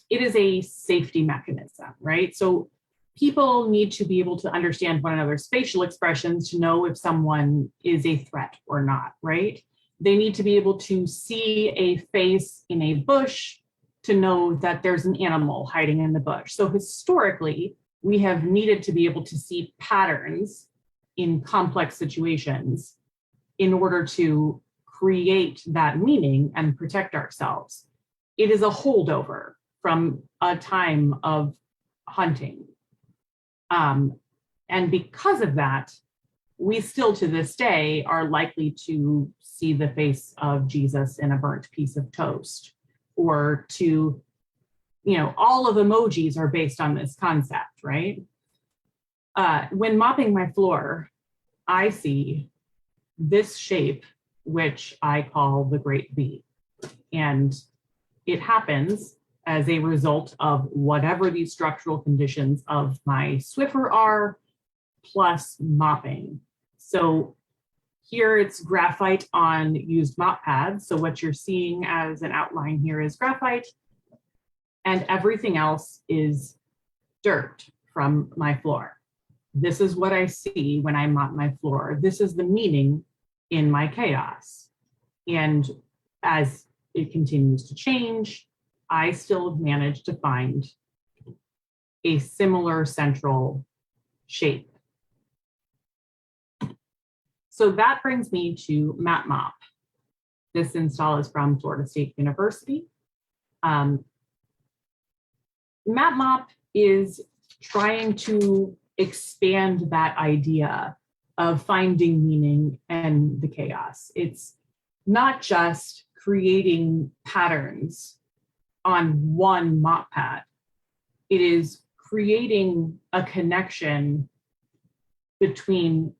it is a safety mechanism, right? So people need to be able to understand one another's facial expressions to know if someone is a threat or not, right? They need to be able to see a face in a bush to know that there's an animal hiding in the bush. So historically, we have needed to be able to see patterns in complex situations in order to create that meaning and protect ourselves. It is a holdover from a time of hunting. And because of that, we still to this day are likely to see the face of Jesus in a burnt piece of toast, or to, you know, all of emojis are based on this concept, right? When mopping my floor, I see this shape, which I call the Great V. And it happens as a result of whatever these structural conditions of my Swiffer are, plus mopping. So here it's graphite on used mop pads. So what you're seeing as an outline here is graphite, and everything else is dirt from my floor. This is what I see when I mop my floor. This is the meaning in my chaos. And as it continues to change, I still manage to find a similar central shape. So that brings me to Map Mop. This install is from Florida State University. Map Mop is trying to expand that idea of finding meaning in the chaos. It's not just creating patterns on one mop pad. It is creating a connection between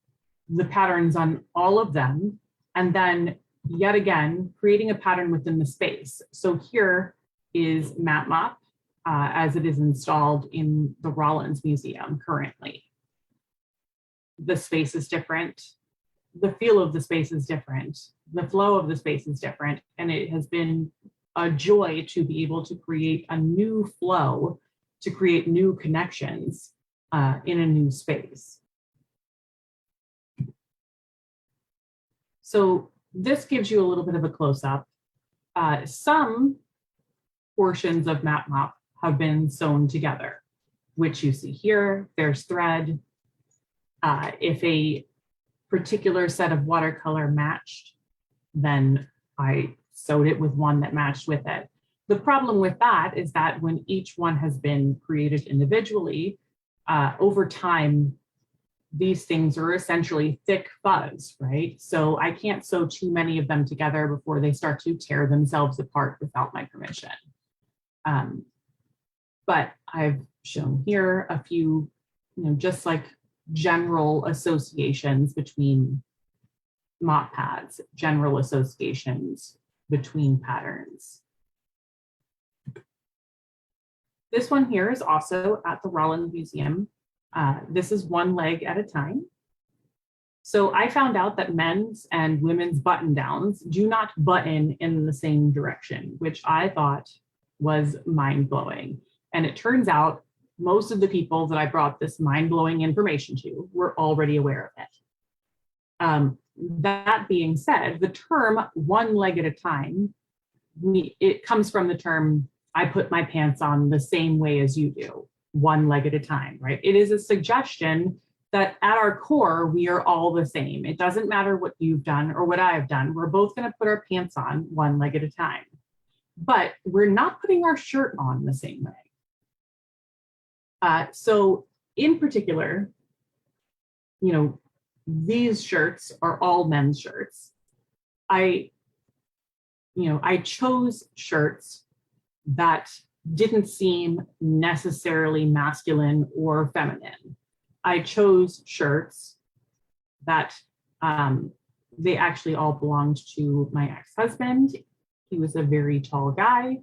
the patterns on all of them, and then yet again, creating a pattern within the space. So here is Map Mop as it is installed in the Rollins Museum currently. The space is different. The feel of the space is different. The flow of the space is different. And it has been a joy to be able to create a new flow, to create new connections in a new space. So this gives you a little bit of a close-up. Some portions of Map Mop have been sewn together, which you see here. There's thread. If a particular set of watercolor matched, then I sewed it with one that matched with it. The problem with that is that when each one has been created individually, over time, these things are essentially thick fuzz, right? So I can't sew too many of them together before they start to tear themselves apart without my permission. But I've shown here a few, just like general associations between mop pads, general associations between patterns. This one here is also at the Rollins Museum. This is one leg at a time. So I found out that men's and women's button downs do not button in the same direction, which I thought was mind-blowing. And it turns out most of the people that I brought this mind-blowing information to were already aware of it. That being said, the term one leg at a time, it comes from the term, I put my pants on the same way as you do, one leg at a time, right? It is a suggestion that at our core, we are all the same. It doesn't matter what you've done or what I've done. We're both going to put our pants on one leg at a time. But we're not putting our shirt on the same way. So in particular, you know, these shirts are all men's shirts. I chose shirts that didn't seem necessarily masculine or feminine. I chose shirts that they actually all belonged to my ex-husband. He was a very tall guy.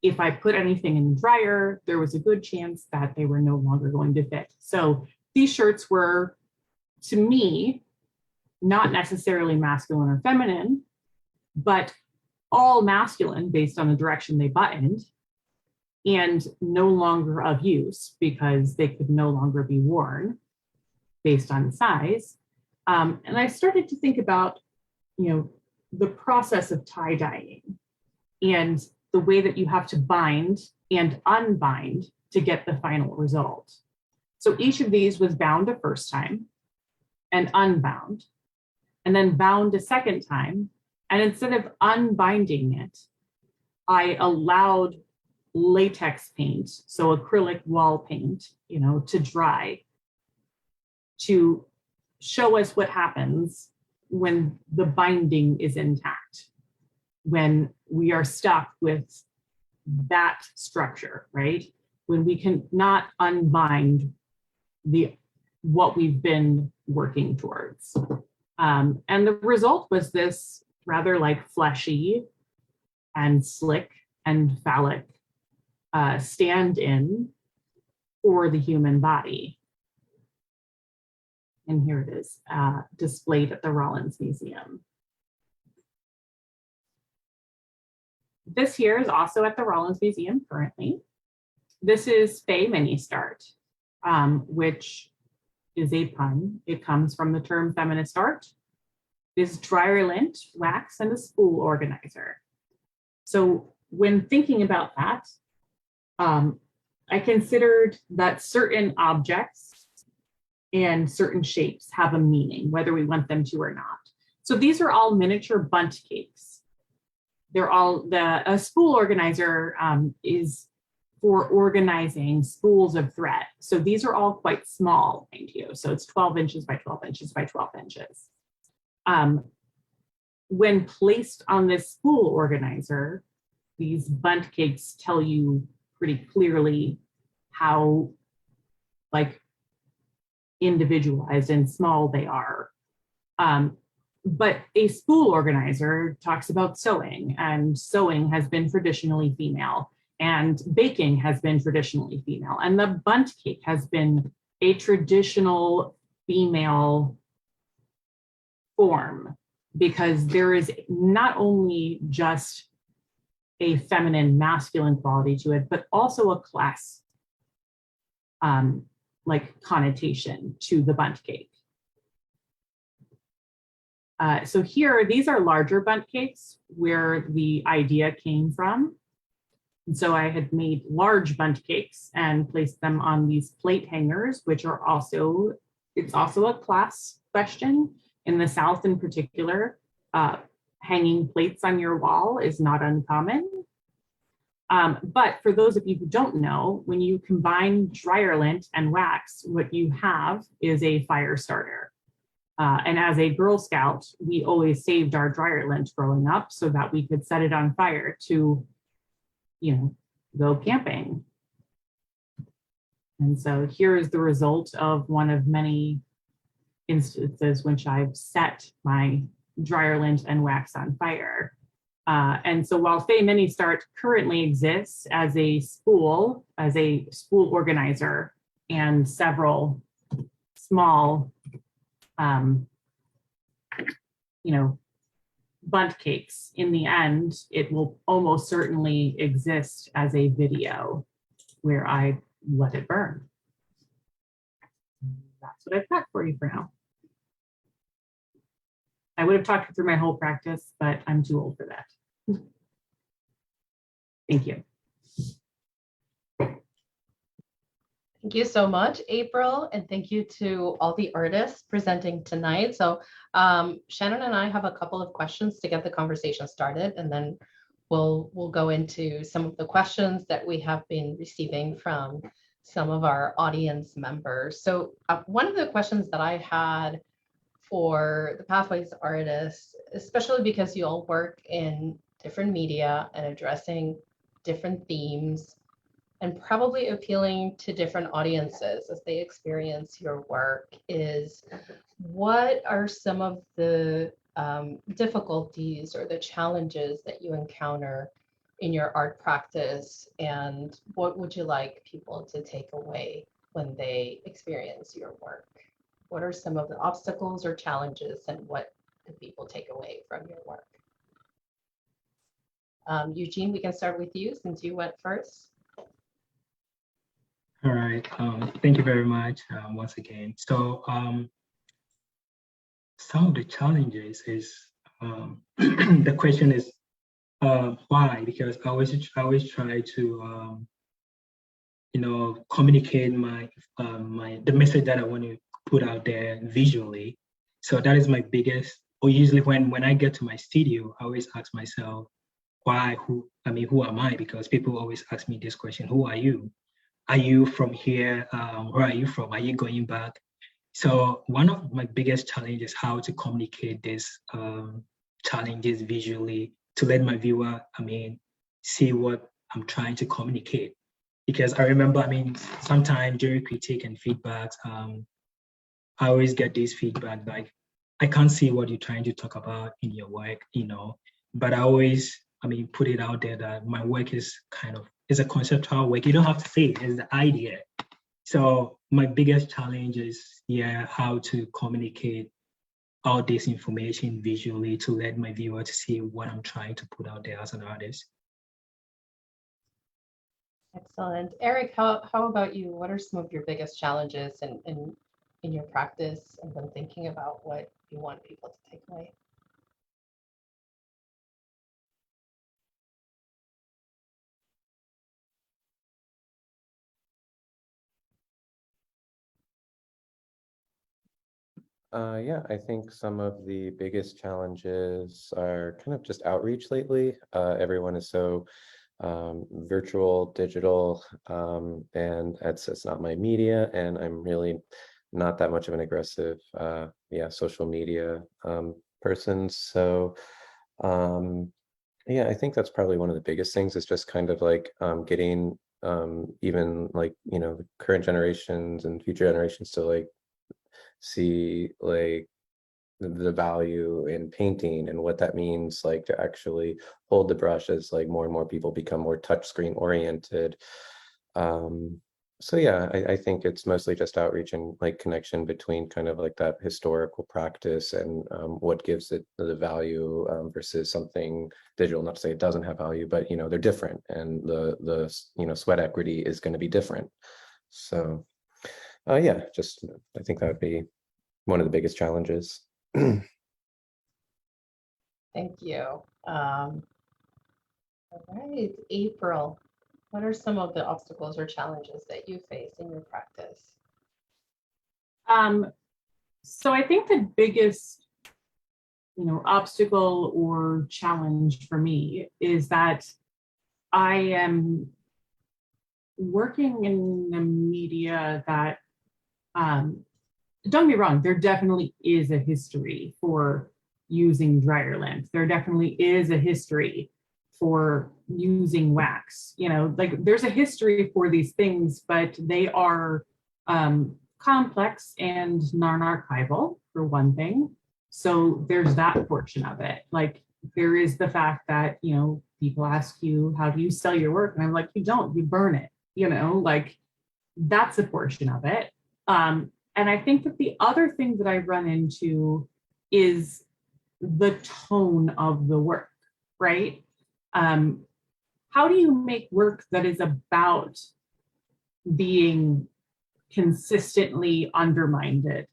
If I put anything in the dryer, there was a good chance that they were no longer going to fit. So these shirts were, to me, not necessarily masculine or feminine, but all masculine based on the direction they buttoned, and no longer of use because they could no longer be worn based on size. And I started to think about, you know, the process of tie-dyeing and the way that you have to bind and unbind to get the final result. So each of these was bound a first time and unbound, and then bound a second time. And instead of unbinding it, I allowed latex paint, so acrylic wall paint, you know, to dry, to show us what happens when the binding is intact, when we are stuck with that structure, right? When we can not unbind what we've been working towards. And the result was this rather like fleshy and slick and phallic stand-in for the human body. And here it is, displayed at the Rollins Museum. This here is also at the Rollins Museum currently. This is Fay Mini Start, which is a pun. It comes from the term feminist art. It is dryer lint, wax, and a spool organizer. So when thinking about that, I considered that certain objects and certain shapes have a meaning, whether we want them to or not. So these are all miniature bundt cakes. They're all, a spool organizer is for organizing spools of thread. So these are all quite small, mind you. So it's 12 inches by 12 inches by 12 inches. When placed on this spool organizer, these bundt cakes tell you pretty clearly how like individualized and small they are. But a spool organizer talks about sewing, and sewing has been traditionally female, and baking has been traditionally female, and the bundt cake has been a traditional female form, because there is not only just a feminine masculine quality to it, but also a class like connotation to the bundt cake. So here, these are larger bundt cakes where the idea came from. And so I had made large bundt cakes and placed them on these plate hangers, which are also, it's also a class question. In the South in particular, hanging plates on your wall is not uncommon. But for those of you who don't know, when you combine dryer lint and wax, what you have is a fire starter. And as a Girl Scout, we always saved our dryer lint growing up so that we could set it on fire to, you know, go camping. And so here is the result of one of many instances which I've set my dryer lint and wax on fire. And so while Fay Mini Start currently exists as a school organizer and several small, bundt cakes, in the end, it will almost certainly exist as a video where I let it burn. That's what I've got for you for now. I would have talked you through my whole practice, but I'm too old for that. Thank you. Thank you so much, April, and thank you to all the artists presenting tonight. So Shannon and I have a couple of questions to get the conversation started, and then we'll go into some of the questions that we have been receiving from some of our audience members. So one of the questions that I had for the Pathways artists, especially because you all work in different media and addressing different themes, and probably appealing to different audiences as they experience your work, is what are some of the difficulties or the challenges that you encounter in your art practice, and what would you like people to take away when they experience your work? What are some of the obstacles or challenges, and what do people take away from your work? Eugene, we can start with you since you went first. All right, thank you very much once again. So some of the challenges is, the question is why? Because I always try to, communicate the message that I want to put out there visually. So that is my biggest, or usually when I get to my studio, I always ask myself, why, who am I? Because people always ask me this question, who are you? Are you from here? Where are you from? Are you going back? So one of my biggest challenges is how to communicate these challenges visually to let my viewer, see what I'm trying to communicate. Because I remember, sometimes during critique and feedbacks, I always get this feedback like, I can't see what you're trying to talk about in your work, but I always, put it out there that my work is a conceptual work. You don't have to say it, it's the idea. So my biggest challenge is, how to communicate all this information visually to let my viewer to see what I'm trying to put out there as an artist. Excellent. Eric, how about you? What are some of your biggest challenges in your practice and when thinking about what you want people to take away? Yeah, I think some of the biggest challenges are kind of just outreach lately. Everyone is so virtual, digital, and it's not my media, and I'm really not that much of an aggressive, social media person. So, yeah, I think that's probably one of the biggest things, is just kind of like getting even like, the current generations and future generations to like see like the value in painting and what that means, like to actually hold the brush as like more and more people become more touchscreen oriented. So yeah, I think it's mostly just outreach and like connection between kind of like that historical practice and what gives it the value versus something digital. Not to say it doesn't have value, but they're different, and the sweat equity is going to be different. So yeah, just I think that would be one of the biggest challenges. Thank you. All right, April, what are some of the obstacles or challenges that you face in your practice? So I think the biggest, obstacle or challenge for me is that I am working in a media that, don't get me wrong, there definitely is a history for using dryer lint. There definitely is a history for using wax. Like there's a history for these things, but they are complex and non-archival, for one thing. So there's that portion of it. Like there is the fact that, you know, people ask you, how do you sell your work? And I'm like, you don't, you burn it, you know, like that's a portion of it. And I think that the other thing that I run into is the tone of the work, right? How do you make work that is about being consistently undermined,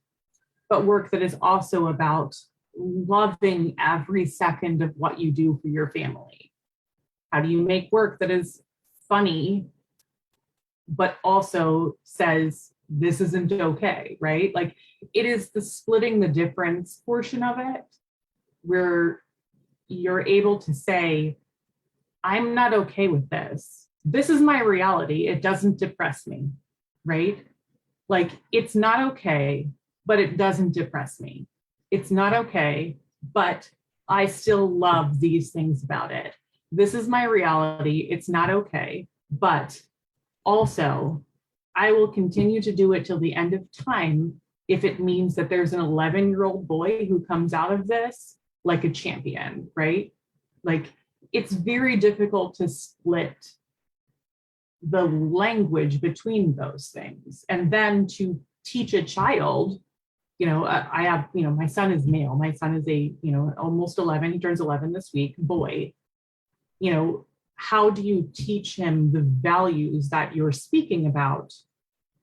but work that is also about loving every second of what you do for your family? How do you make work that is funny, but also says, this isn't okay, right? Like it is the splitting the difference portion of it where you're able to say, I'm not okay with this. This is my reality. It doesn't depress me, right? Like it's not okay, but it doesn't depress me. It's not okay, but I still love these things about it. This is my reality. It's not okay, but also I will continue to do it till the end of time if it means that there's an 11-year-old boy who comes out of this like a champion, right? Like it's very difficult to split the language between those things. And then to teach a child, you know, I have, you know, my son is male. My son is a, you know, almost 11. He turns 11 this week, boy. You know, how do you teach him the values that you're speaking about?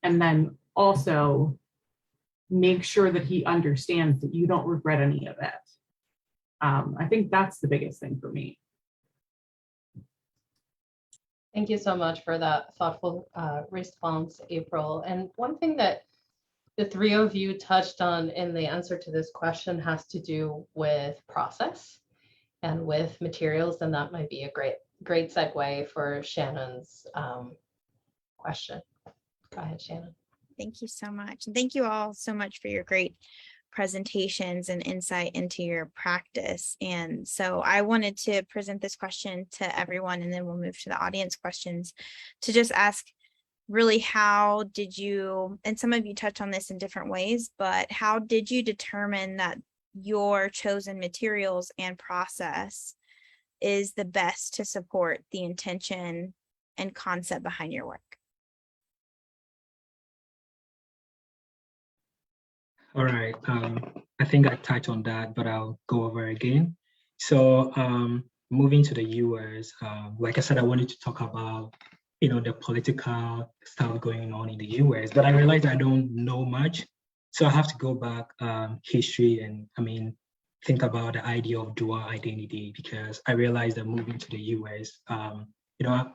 And then also make sure that he understands that you don't regret any of it. I think that's the biggest thing for me. Thank you so much for that thoughtful response, April. And one thing that the three of you touched on in the answer to this question has to do with process and with materials, and that might be a great segue for Shannon's question. Go ahead, Shannon. Thank you so much. And thank you all so much for your great presentations and insight into your practice. And so I wanted to present this question to everyone, and then we'll move to the audience questions to just ask really, how did you, and some of you touch on this in different ways, but how did you determine that your chosen materials and process is the best to support the intention and concept behind your work? All right. I think I touched on that, but I'll go over again. So moving to the US, like I said, I wanted to talk about, you know, the political stuff going on in the US, but I realized I don't know much. So I have to go back history and think about the idea of dual identity, because I realized that moving to the US, you know,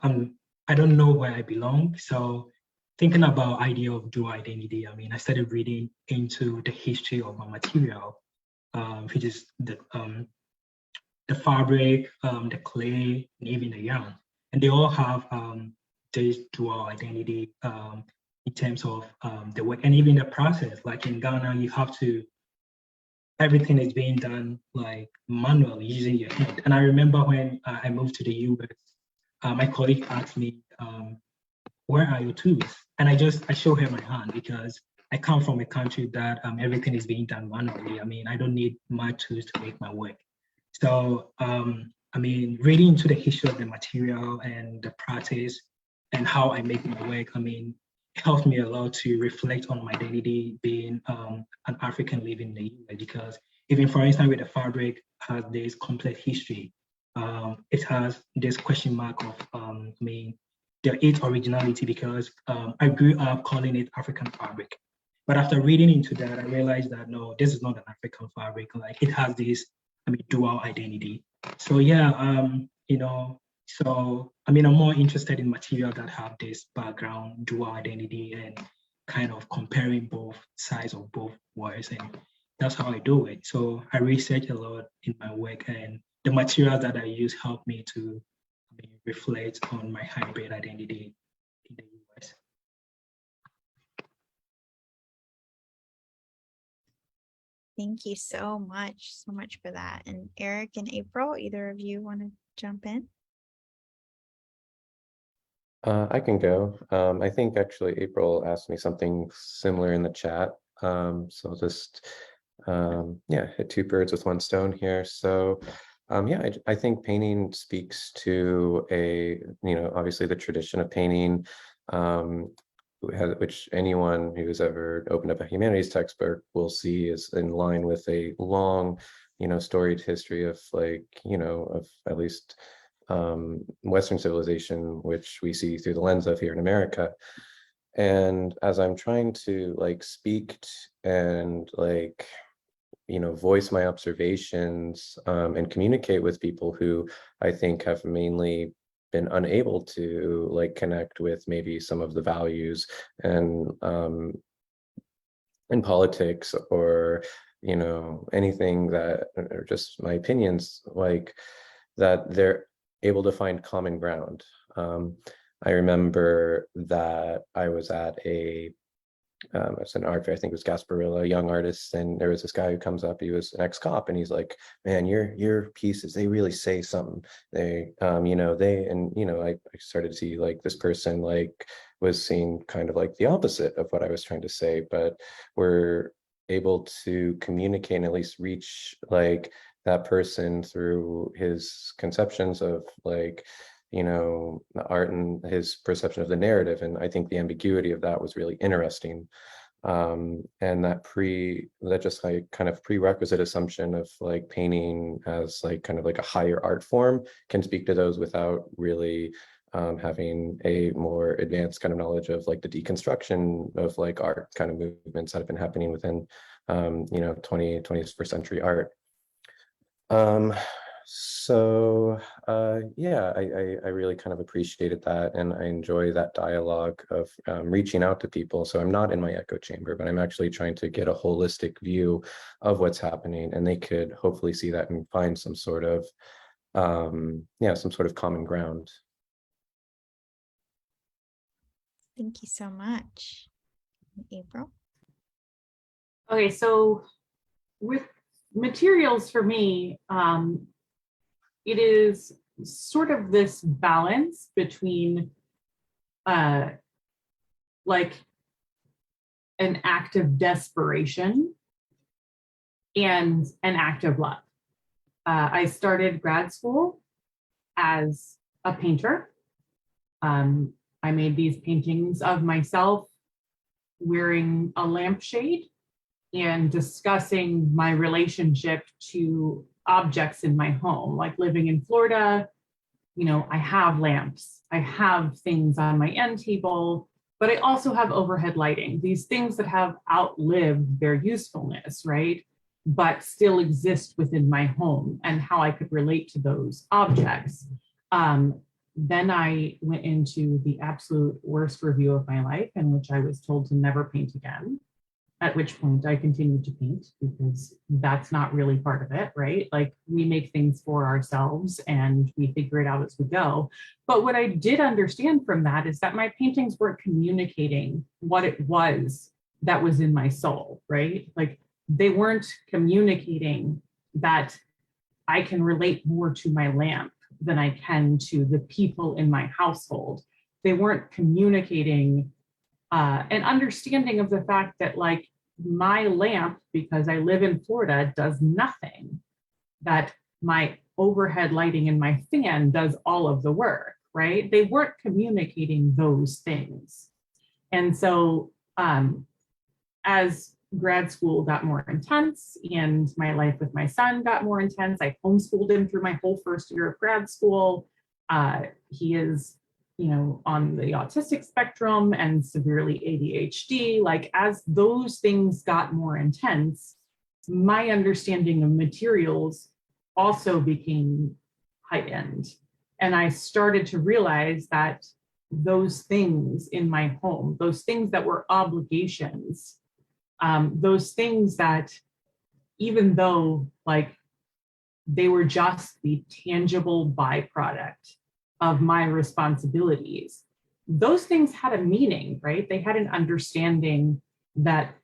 I don't know where I belong. So thinking about idea of dual identity, I started reading into the history of my material, which is the fabric, the clay, and even the yarn. And they all have this dual identity in terms of the work and even the process. Like in Ghana, you have to, everything is being done like manually using your hand. And I remember when I moved to the US, my colleague asked me, where are your tools? And I show her my hand, because I come from a country that everything is being done manually. I don't need my tools to make my work. So, reading into the history of the material and the practice and how I make my work, it helped me a lot to reflect on my identity being an African living in the US, because even for instance, with the fabric has this complex history. It has this question mark of, its originality, because I grew up calling it African fabric. But after reading into that, I realized that no, this is not an African fabric. Like it has this, dual identity. So yeah, I'm more interested in material that have this background, dual identity, and kind of comparing both sides of both words. And that's how I do it. So I research a lot in my work, and the materials that I use help me to reflect on my hybrid identity in the US. Thank you so much for that. And Eric and April, either of you want to jump in? I can go. I think actually April asked me something similar in the chat. So I'll just, hit two birds with one stone here. So Yeah, I think painting speaks to obviously the tradition of painting, which anyone who's ever opened up a humanities textbook will see is in line with a long, storied history of of at least Western civilization, which we see through the lens of here in America. And as I'm trying to speak and voice my observations and communicate with people who I think have mainly been unable to connect with maybe some of the values and in politics or anything that, or just my opinions, that they're able to find common ground. I remember that I was at it's an art fair, I think it was Gasparilla, young artist, and there was this guy who comes up, he was an ex-cop, and he's like, man, your pieces, they really say something. I started to see this person was seeing kind of the opposite of what I was trying to say, but we're able to communicate and at least reach that person through his conceptions of the art and his perception of the narrative. And I think the ambiguity of that was really interesting. And that just kind of prerequisite assumption of painting as kind of a higher art form can speak to those without really having a more advanced kind of knowledge of the deconstruction of art kind of movements that have been happening within 21st century art. Yeah, I really kind of appreciated that, and I enjoy that dialogue of reaching out to people. So I'm not in my echo chamber, but I'm actually trying to get a holistic view of what's happening, and they could hopefully see that and find some sort of common ground. Thank you so much. April? Okay, so with materials for me, it is sort of this balance between an act of desperation and an act of love. I started grad school as a painter. I made these paintings of myself wearing a lampshade and discussing my relationship to objects in my home. Like living in Florida, I have lamps, I have things on my end table, but I also have overhead lighting, these things that have outlived their usefulness, right? But still exist within my home, and how I could relate to those objects. Then I went into the absolute worst review of my life, in which I was told to never paint again, at which point I continued to paint, because that's not really part of it, right? We make things for ourselves and we figure it out as we go. But what I did understand from that is that my paintings weren't communicating what it was that was in my soul, right? They weren't communicating that I can relate more to my lamp than I can to the people in my household. They weren't communicating an understanding of the fact that my lamp, because I live in Florida, does nothing, that my overhead lighting and my fan does all of the work, right? They weren't communicating those things. And so as grad school got more intense and my life with my son got more intense, I homeschooled him through my whole first year of grad school. He is on the autistic spectrum and severely ADHD. As those things got more intense, my understanding of materials also became heightened. And I started to realize that those things in my home, those things that were obligations, those things that, even though they were just the tangible byproduct of my responsibilities, those things had a meaning, right? They had an understanding that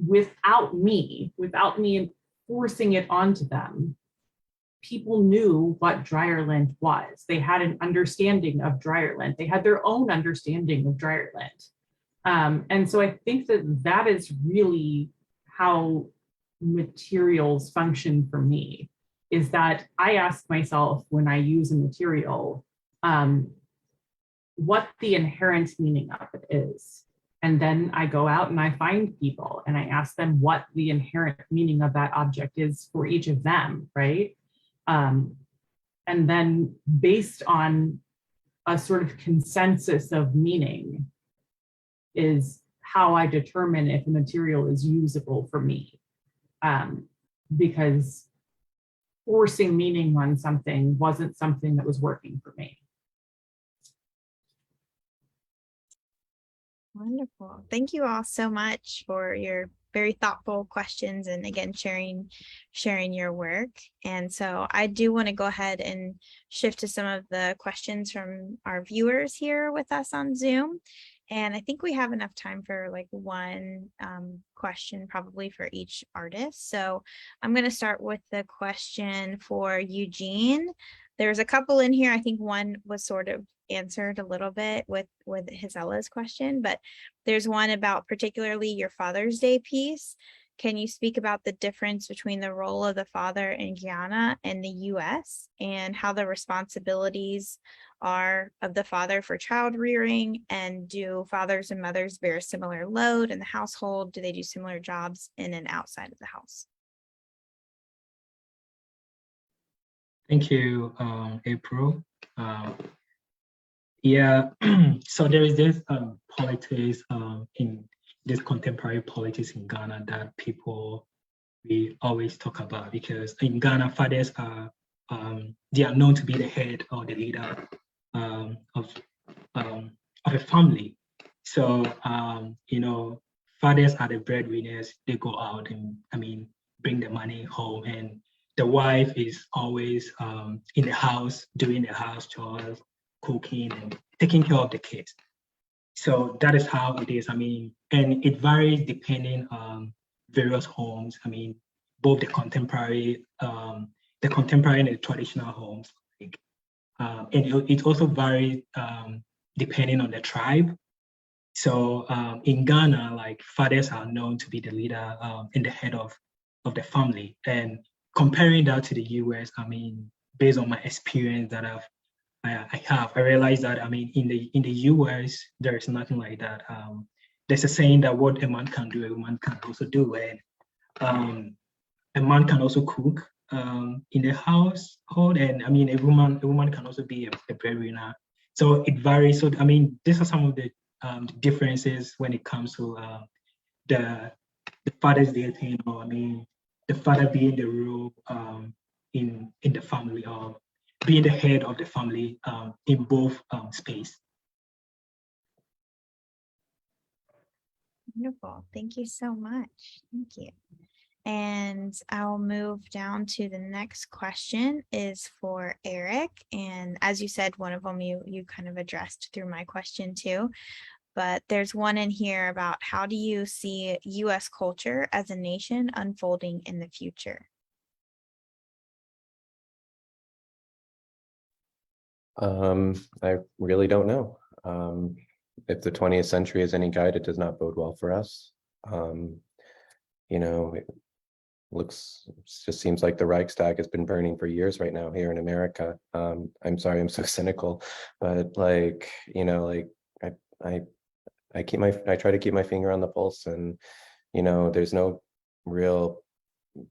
without me forcing it onto them, people knew what dryer lint was. They had an understanding of dryer lint. They had their own understanding of dryer lint. And so I think that is really how materials function for me. is that I ask myself when I use a material, what the inherent meaning of it is. And then I go out and I find people and I ask them what the inherent meaning of that object is for each of them, right? And then based on a sort of consensus of meaning is how I determine if a material is usable for me. Because forcing meaning on something wasn't something that was working for me. Wonderful. Thank you all so much for your very thoughtful questions and again sharing your work. And so I do want to go ahead and shift to some of the questions from our viewers here with us on Zoom. And I think we have enough time for like one question probably for each artist. So I'm going to start with the question for Eugene. There's a couple in here. I think one was sort of answered a little bit with Gisela's question, but there's one about particularly your Father's Day piece. Can you speak about the difference between the role of the father in Guyana and the US and how the responsibilities are of the father for child rearing? And do fathers and mothers bear a similar load in the household? Do they do similar jobs in and outside of the house? Thank you, April. Yeah, so there is this politics in this contemporary politics in Ghana that we always talk about, because in Ghana, fathers are they are known to be the head or the leader of a family. So fathers are the breadwinners. They go out and bring the money home, and the wife is always in the house doing the house chores, cooking and taking care of the kids. So that is how it is. And it varies depending on various homes. Both the contemporary and the traditional homes. And it also varies depending on the tribe. So in Ghana, like fathers are known to be the leader and the head of the family. And comparing that to the US, based on my experience that I realized that in the US there is nothing like that. There's a saying that what a man can do, a woman can also do, and a man can also cook in the household, and a woman can also be a breadwinner. So it varies. So these are some of the differences when it comes to the Father's Day thing, or the father being the role in the family, or being the head of the family in both space. Wonderful. Thank you so much. Thank you. And I'll move down to the next question is for Eric. And as you said, one of them you kind of addressed through my question too. But there's one in here about how do you see US culture as a nation unfolding in the future? I really don't know. If the 20th century is any guide, it does not bode well for us. It just seems like the Reichstag has been burning for years right now here in America. I'm sorry, I'm so cynical, but I try to keep my finger on the pulse, and there's no real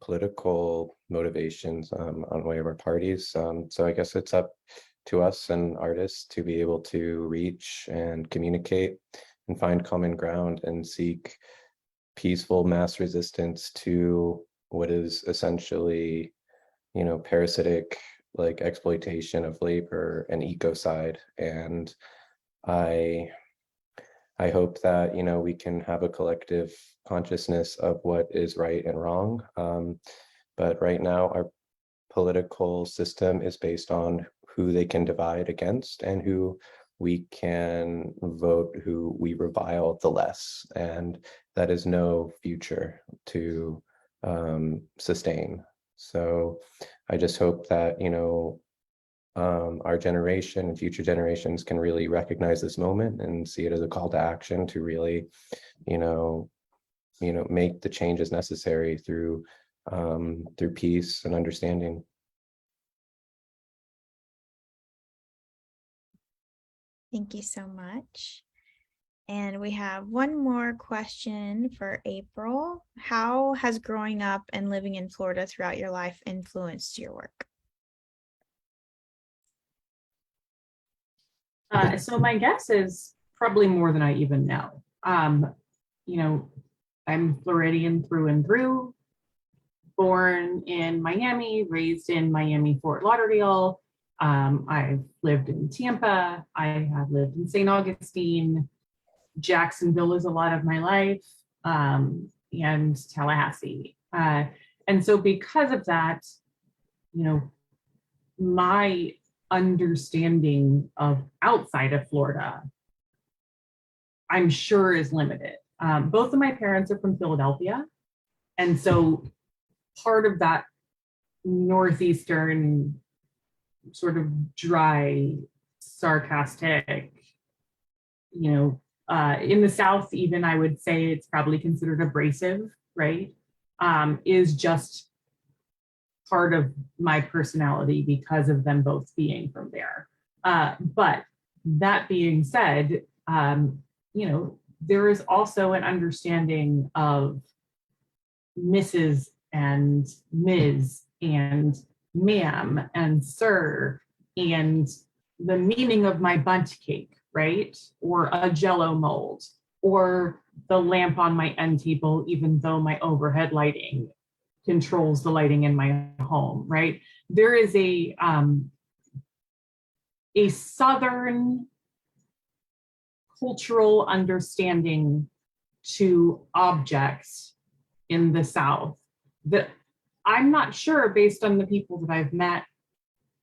political motivations on way of our parties. So I guess it's up to us and artists to be able to reach and communicate and find common ground and seek peaceful mass resistance to what is essentially, parasitic exploitation of labor and ecocide. And I hope that, we can have a collective consciousness of what is right and wrong. But right now, our political system is based on who they can divide against and who we can vote, who we revile the less. And that is no future to sustain. So I just hope that, our generation and future generations can really recognize this moment and see it as a call to action to really, make the changes necessary through peace and understanding. Thank you so much. And we have one more question for April. How has growing up and living in Florida throughout your life influenced your work? So my guess is probably more than I even know. I'm Floridian through and through, born in Miami, raised in Miami, Fort Lauderdale. I've lived in Tampa. I have lived in St. Augustine. Jacksonville is a lot of my life, and Tallahassee. And so because of that, my understanding of outside of Florida, I'm sure is limited. Both of my parents are from Philadelphia. And so part of that Northeastern sort of dry, sarcastic, in the South, even I would say it's probably considered abrasive, right? Is just part of my personality because of them both being from there. But that being said, there is also an understanding of Mrs. and Ms. and ma'am and sir and the meaning of my bundt cake, right? Or a Jell-O mold, or the lamp on my end table, even though my overhead lighting controls the lighting in my home, right? There is a Southern cultural understanding to objects in the South that I'm not sure, based on the people that I've met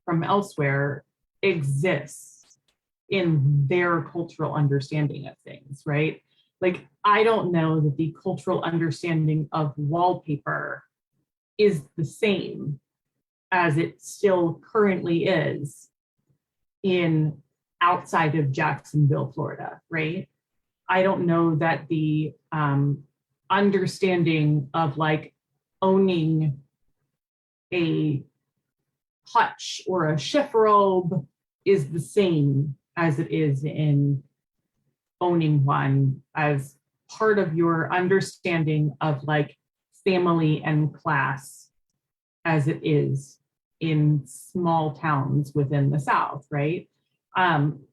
from elsewhere, exists in their cultural understanding of things, right? Like, I don't know that the cultural understanding of wallpaper is the same as it still currently is in outside of Jacksonville, Florida, right? I don't know that the understanding of like owning a hutch or a chifforobe is the same as it is in owning one, as part of your understanding of like family and class as it is in small towns within the South, right?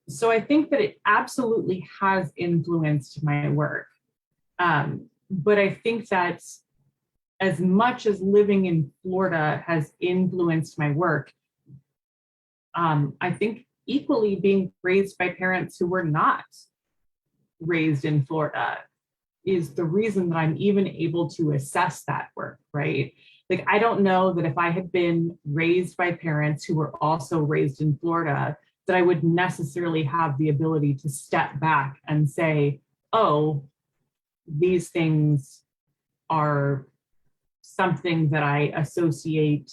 So I think that it absolutely has influenced my work. But I think that as much as living in Florida has influenced my work, I think equally being raised by parents who were not raised in Florida is the reason that I'm even able to assess that work, right? Like, I don't know that if I had been raised by parents who were also raised in Florida, that I would necessarily have the ability to step back and say, oh, these things are something that I associate,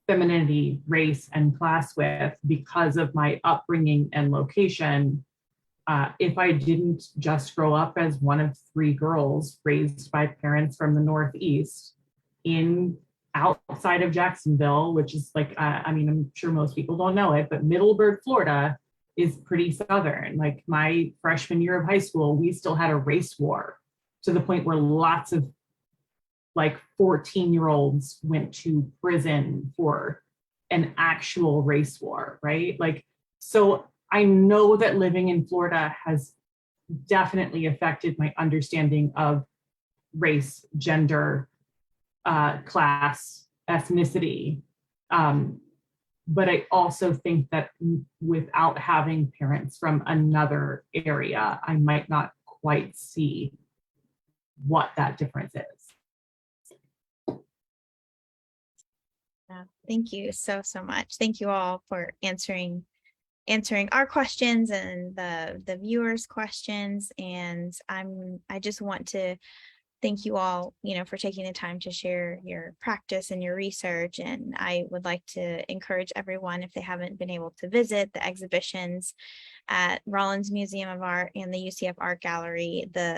femininity, race, and class with because of my upbringing and location. If I didn't just grow up as one of 3 girls raised by parents from the Northeast in outside of Jacksonville, which is like, I'm sure most people don't know it, but Middleburg, Florida is pretty Southern. Like, my freshman year of high school, we still had a race war to the point where lots of like 14-year-olds went to prison for an actual race war, right? Like, so I know that living in Florida has definitely affected my understanding of race, gender, class, ethnicity. But I also think that without having parents from another area, I might not quite see what that difference is. Yeah, thank you so much. Thank you all for answering our questions and the viewers' questions. And I just want to thank you all, for taking the time to share your practice and your research. And I would like to encourage everyone, if they haven't been able to visit the exhibitions at Rollins Museum of Art and the UCF Art Gallery, the